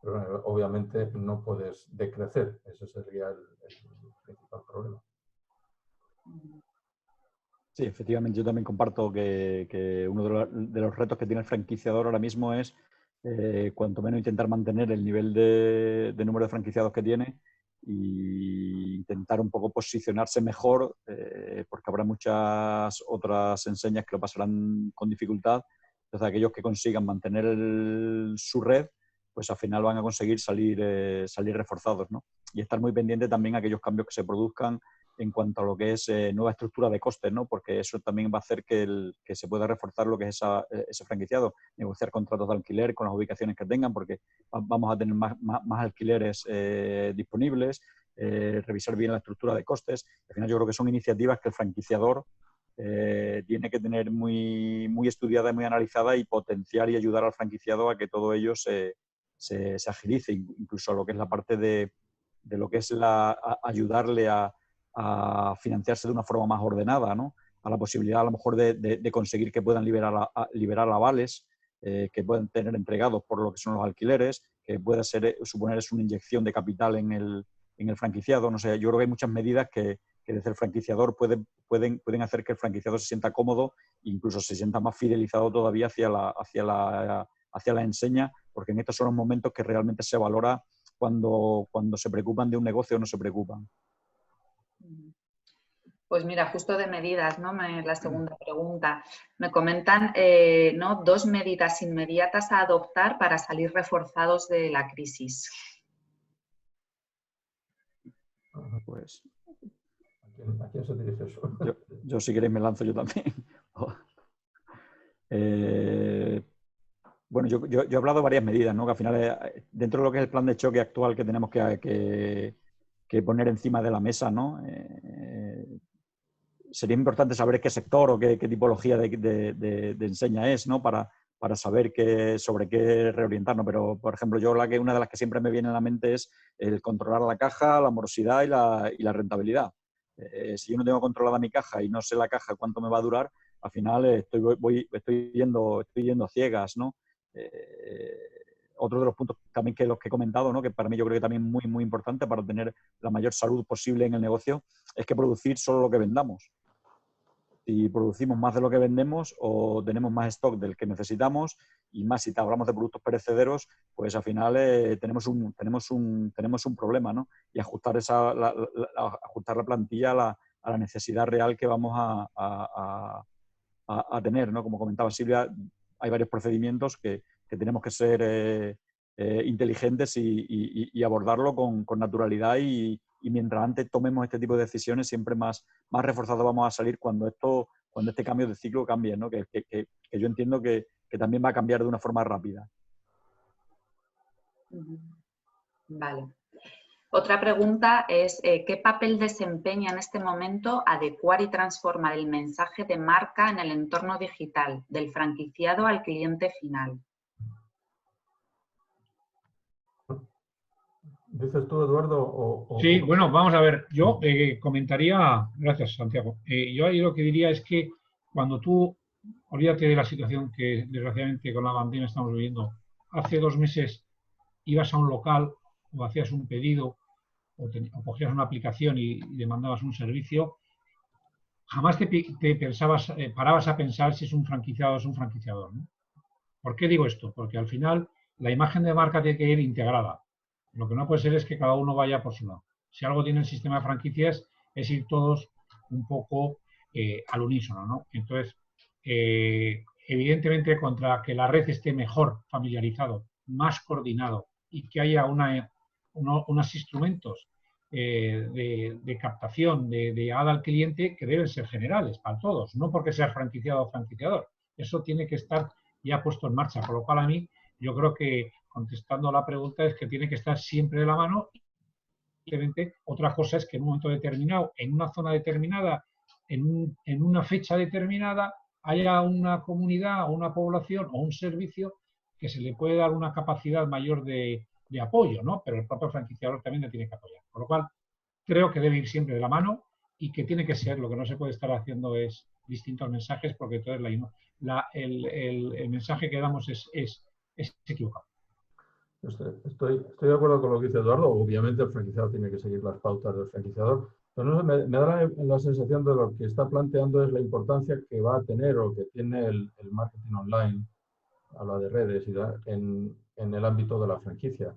Pero bueno, obviamente no puedes decrecer, ese sería el principal problema. Sí, efectivamente, yo también comparto que uno de los retos que tiene el franquiciador ahora mismo es cuanto menos intentar mantener el nivel de número de franquiciados que tiene y intentar un poco posicionarse mejor, porque habrá muchas otras enseñas que lo pasarán con dificultad. Entonces, aquellos que consigan mantener su red, pues al final van a conseguir salir reforzados, ¿no? Y estar muy pendiente también a aquellos cambios que se produzcan en cuanto a lo que es nueva estructura de costes, ¿no? Porque eso también va a hacer que se pueda reforzar lo que es ese franquiciado, negociar contratos de alquiler con las ubicaciones que tengan, porque vamos a tener más alquileres disponibles, revisar bien la estructura de costes. Al final yo creo que son iniciativas que el franquiciador tiene que tener muy estudiada y muy analizada, y potenciar y ayudar al franquiciado a que todo ello se agilice, incluso lo que es la parte de lo que es ayudarle a financiarse de una forma más ordenada, ¿no? A la posibilidad a lo mejor de conseguir que puedan liberar avales que puedan tener entregados por lo que son los alquileres, que pueda suponer una inyección de capital en el franquiciado. No sé, yo creo que hay muchas medidas que desde el franquiciador pueden hacer que el franquiciado se sienta cómodo e incluso se sienta más fidelizado todavía hacia la enseña, porque en estos son los momentos que realmente se valora cuando se preocupan de un negocio o no se preocupan. Pues mira, justo de medidas, ¿no? La segunda pregunta. Me comentan, ¿no? 2 medidas inmediatas a adoptar para salir reforzados de la crisis. Pues, ¿A quién se dirige eso? Yo si queréis me lanzo yo también. Bueno, yo he hablado de varias medidas, ¿no? Que al final, dentro de lo que es el plan de choque actual que tenemos que poner encima de la mesa, ¿no? Sería importante saber qué sector o qué tipología de enseña es, ¿no? Para saber sobre qué reorientarnos. Pero, por ejemplo, una de las que siempre me viene a la mente es el controlar la caja, la morosidad y la rentabilidad. Si yo no tengo controlada mi caja y no sé la caja cuánto me va a durar, al final estoy yendo ciegas, ¿no? Otro de los puntos también que los que he comentado, ¿no? Que para mí yo creo que también muy, muy importante para tener la mayor salud posible en el negocio, es que producir solo lo que vendamos. Si producimos más de lo que vendemos o tenemos más stock del que necesitamos, y más si hablamos de productos perecederos, pues al final tenemos un problema, ¿no? Y ajustar la plantilla a la necesidad real que vamos a tener, ¿no? Como comentaba Silvia, hay varios procedimientos que tenemos que ser inteligentes y abordarlo con naturalidad, y mientras antes tomemos este tipo de decisiones, siempre más reforzados vamos a salir cuando este cambio de ciclo cambie, ¿no? Que yo entiendo que también va a cambiar de una forma rápida. Vale. Otra pregunta es, ¿qué papel desempeña en este momento adecuar y transformar el mensaje de marca en el entorno digital, del franquiciado al cliente final? ¿Dices tú, Eduardo? Sí, bueno, vamos a ver. Yo comentaría, gracias, Santiago. Yo ahí lo que diría es que cuando tú, olvídate de la situación que desgraciadamente con la pandemia estamos viviendo, hace 2 meses ibas a un local o hacías un pedido o cogías una aplicación y demandabas un servicio, jamás te pensabas, parabas a pensar si es un franquiciado o es un franquiciador, ¿no? ¿Por qué digo esto? Porque al final la imagen de marca tiene que ir integrada. Lo que no puede ser es que cada uno vaya por su lado. Si algo tiene el sistema de franquicias es ir todos un poco al unísono, ¿no? Entonces, evidentemente, contra que la red esté mejor familiarizado, más coordinado y que haya unos instrumentos de captación, de llegada al cliente que deben ser generales para todos, no porque sea franquiciado o franquiciador. Eso tiene que estar ya puesto en marcha, por lo cual a mí yo creo que, contestando a la pregunta, es que tiene que estar siempre de la mano. Otra cosa es que en un momento determinado, en una zona determinada, en una fecha determinada, haya una comunidad o una población o un servicio que se le puede dar una capacidad mayor de apoyo, ¿no? Pero el propio franquiciador también le tiene que apoyar. Por lo cual, creo que debe ir siempre de la mano y que tiene que ser, lo que no se puede estar haciendo es distintos mensajes, porque entonces el mensaje que damos es equivocado. Estoy de acuerdo con lo que dice Eduardo. Obviamente el franquiciado tiene que seguir las pautas del franquiciador, pero no sé, me da la sensación de lo que está planteando es la importancia que va a tener o que tiene el marketing online, habla de redes, en el ámbito de la franquicia.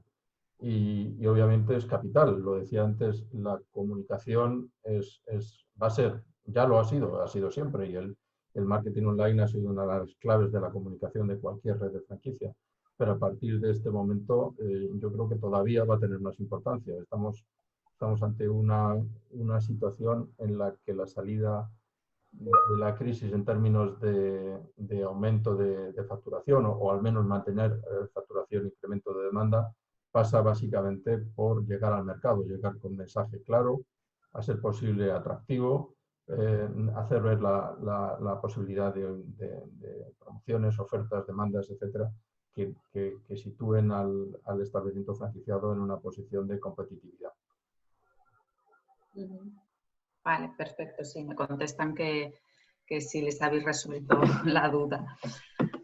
y obviamente es capital. Lo decía antes, la comunicación va a ser, ya lo ha sido siempre, y el marketing online ha sido una de las claves de la comunicación de cualquier red de franquicia. Pero a partir de este momento yo creo que todavía va a tener más importancia. Estamos ante una situación en la que la salida de la crisis en términos de aumento de facturación o al menos mantener facturación e incremento de demanda pasa básicamente por llegar al mercado, llegar con mensaje claro, a ser posible atractivo, hacer ver la posibilidad de promociones, ofertas, demandas, etcétera, que sitúen al establecimiento franquiciado en una posición de competitividad. Vale, perfecto. Sí, me contestan que sí les habéis resuelto la duda.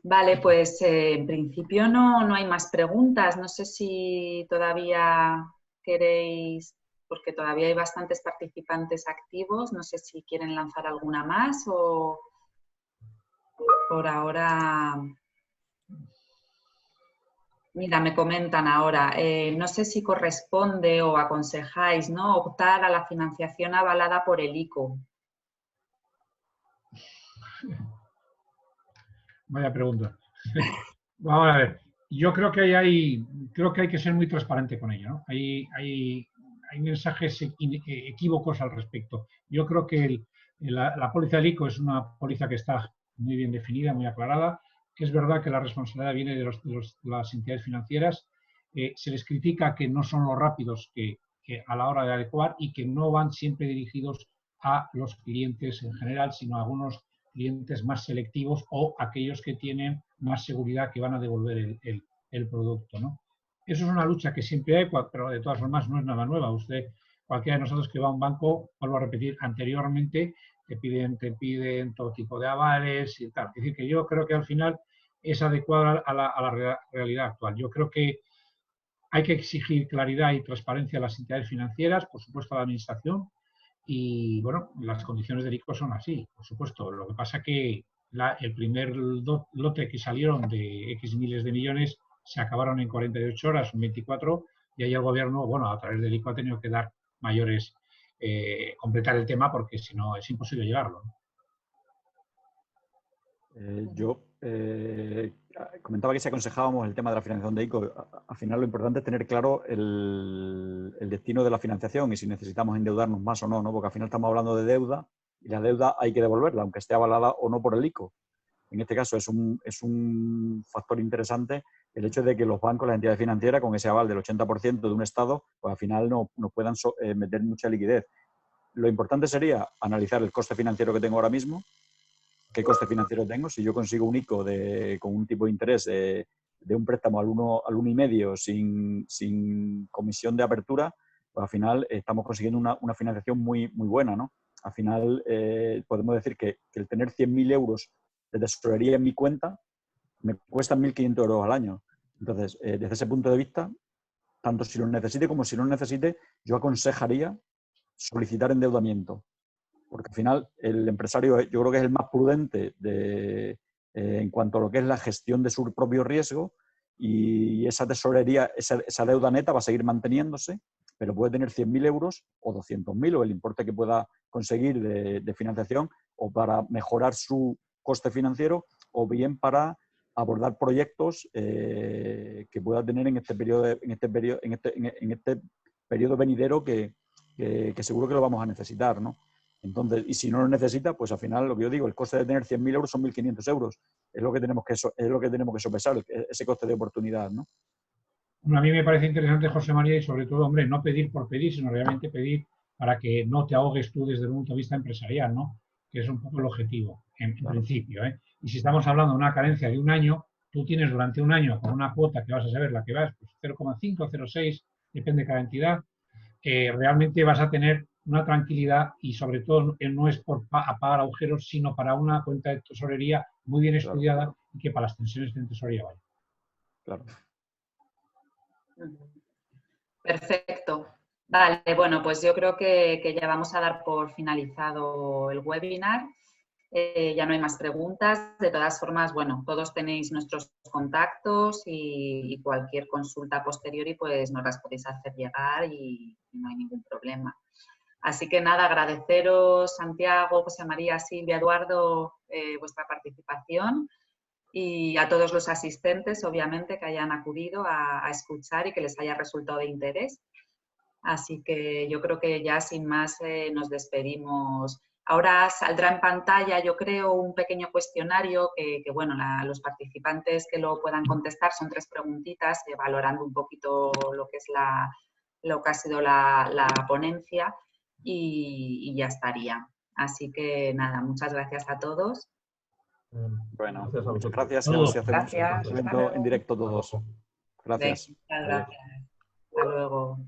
Vale, pues en principio no hay más preguntas. No sé si todavía queréis, porque todavía hay bastantes participantes activos, no sé si quieren lanzar alguna más o por ahora... Mira, me comentan ahora, no sé si corresponde o aconsejáis, ¿no?, optar a la financiación avalada por el ICO. Vaya pregunta. Vamos a ver. Yo creo que hay que ser muy transparente con ello, ¿no? Hay mensajes equívocos al respecto. Yo creo que la póliza del ICO es una póliza que está muy bien definida, muy aclarada, que es verdad que la responsabilidad viene de las entidades financieras. Se les critica que no son los rápidos que a la hora de adecuar y que no van siempre dirigidos a los clientes en general, sino a algunos clientes más selectivos o aquellos que tienen más seguridad que van a devolver el producto, ¿no? Eso es una lucha que siempre hay, pero de todas formas no es nada nueva. Cualquiera de nosotros que va a un banco, vuelvo a repetir, anteriormente te piden todo tipo de avales y tal. Es decir, que yo creo que al final es adecuada a la realidad actual. Yo creo que hay que exigir claridad y transparencia a las entidades financieras, por supuesto a la administración, y bueno, las condiciones del ICO son así, por supuesto. Lo que pasa que el primer lote que salieron de X miles de millones se acabaron en 48 horas, en 24, y ahí el gobierno, bueno, a través del ICO ha tenido que dar mayores, completar el tema porque si no es imposible llegarlo, ¿no? Yo comentaba que si aconsejábamos el tema de la financiación de ICO, al final lo importante es tener claro el destino de la financiación y si necesitamos endeudarnos más o no, ¿no? Porque al final estamos hablando de deuda y la deuda hay que devolverla, aunque esté avalada o no por el ICO. En este caso es un factor interesante el hecho de que los bancos, las entidades financieras, con ese aval del 80% de un Estado, pues al final no puedan meter mucha liquidez. Lo importante sería analizar el coste financiero que tengo ahora mismo, qué coste financiero tengo. Si yo consigo un ICO con un tipo de interés de un préstamo al 1,5 sin comisión de apertura, pues al final estamos consiguiendo una financiación muy, muy buena, ¿no? Al final podemos decir que el tener 100.000 euros de tesorería en mi cuenta me cuesta 1.500 euros al año. Entonces, desde ese punto de vista, tanto si lo necesite como si no lo necesite, yo aconsejaría solicitar endeudamiento. Porque al final el empresario yo creo que es el más prudente en cuanto a lo que es la gestión de su propio riesgo y esa tesorería, esa deuda neta va a seguir manteniéndose, pero puede tener 100.000 euros o 200.000 o el importe que pueda conseguir de financiación o para mejorar su coste financiero o bien para abordar proyectos que pueda tener en este periodo venidero que seguro que lo vamos a necesitar, ¿no? Entonces, y si no lo necesita, pues al final, lo que yo digo, el coste de tener 100.000 euros son 1.500 euros. Es lo que tenemos que sopesar, ese coste de oportunidad, ¿no? Bueno, a mí me parece interesante, José María, y sobre todo, hombre, no pedir por pedir, sino realmente pedir para que no te ahogues tú desde un punto de vista empresarial, ¿no? Que es un poco el objetivo, en principio, ¿eh? Y si estamos hablando de una carencia de un año, tú tienes durante un año con una cuota que vas a saber la que vas, pues 0,5, 0,6, depende de cada entidad, realmente vas a tener una tranquilidad y sobre todo no es por apagar agujeros, sino para una cuenta de tesorería muy bien estudiada, claro, y que para las tensiones de tesorería vaya. Claro. Perfecto. Vale, bueno, pues yo creo que ya vamos a dar por finalizado el webinar. Ya no hay más preguntas. De todas formas, bueno, todos tenéis nuestros contactos y cualquier consulta posteriori pues nos las podéis hacer llegar y no hay ningún problema. Así que nada, agradeceros Santiago, José María, Silvia, Eduardo, vuestra participación y a todos los asistentes, obviamente, que hayan acudido a escuchar y que les haya resultado de interés. Así que yo creo que ya sin más nos despedimos. Ahora saldrá en pantalla, yo creo, un pequeño cuestionario que bueno, los participantes que lo puedan contestar son 3 preguntitas, valorando un poquito lo que es lo que ha sido la ponencia y ya estaría. Así que nada, muchas gracias a todos. Bueno, Gracias a muchas vosotros. gracias y a ver si hacemos Gracias, un hasta evento luego. en directo todos. Gracias. Muchas gracias. Hasta luego.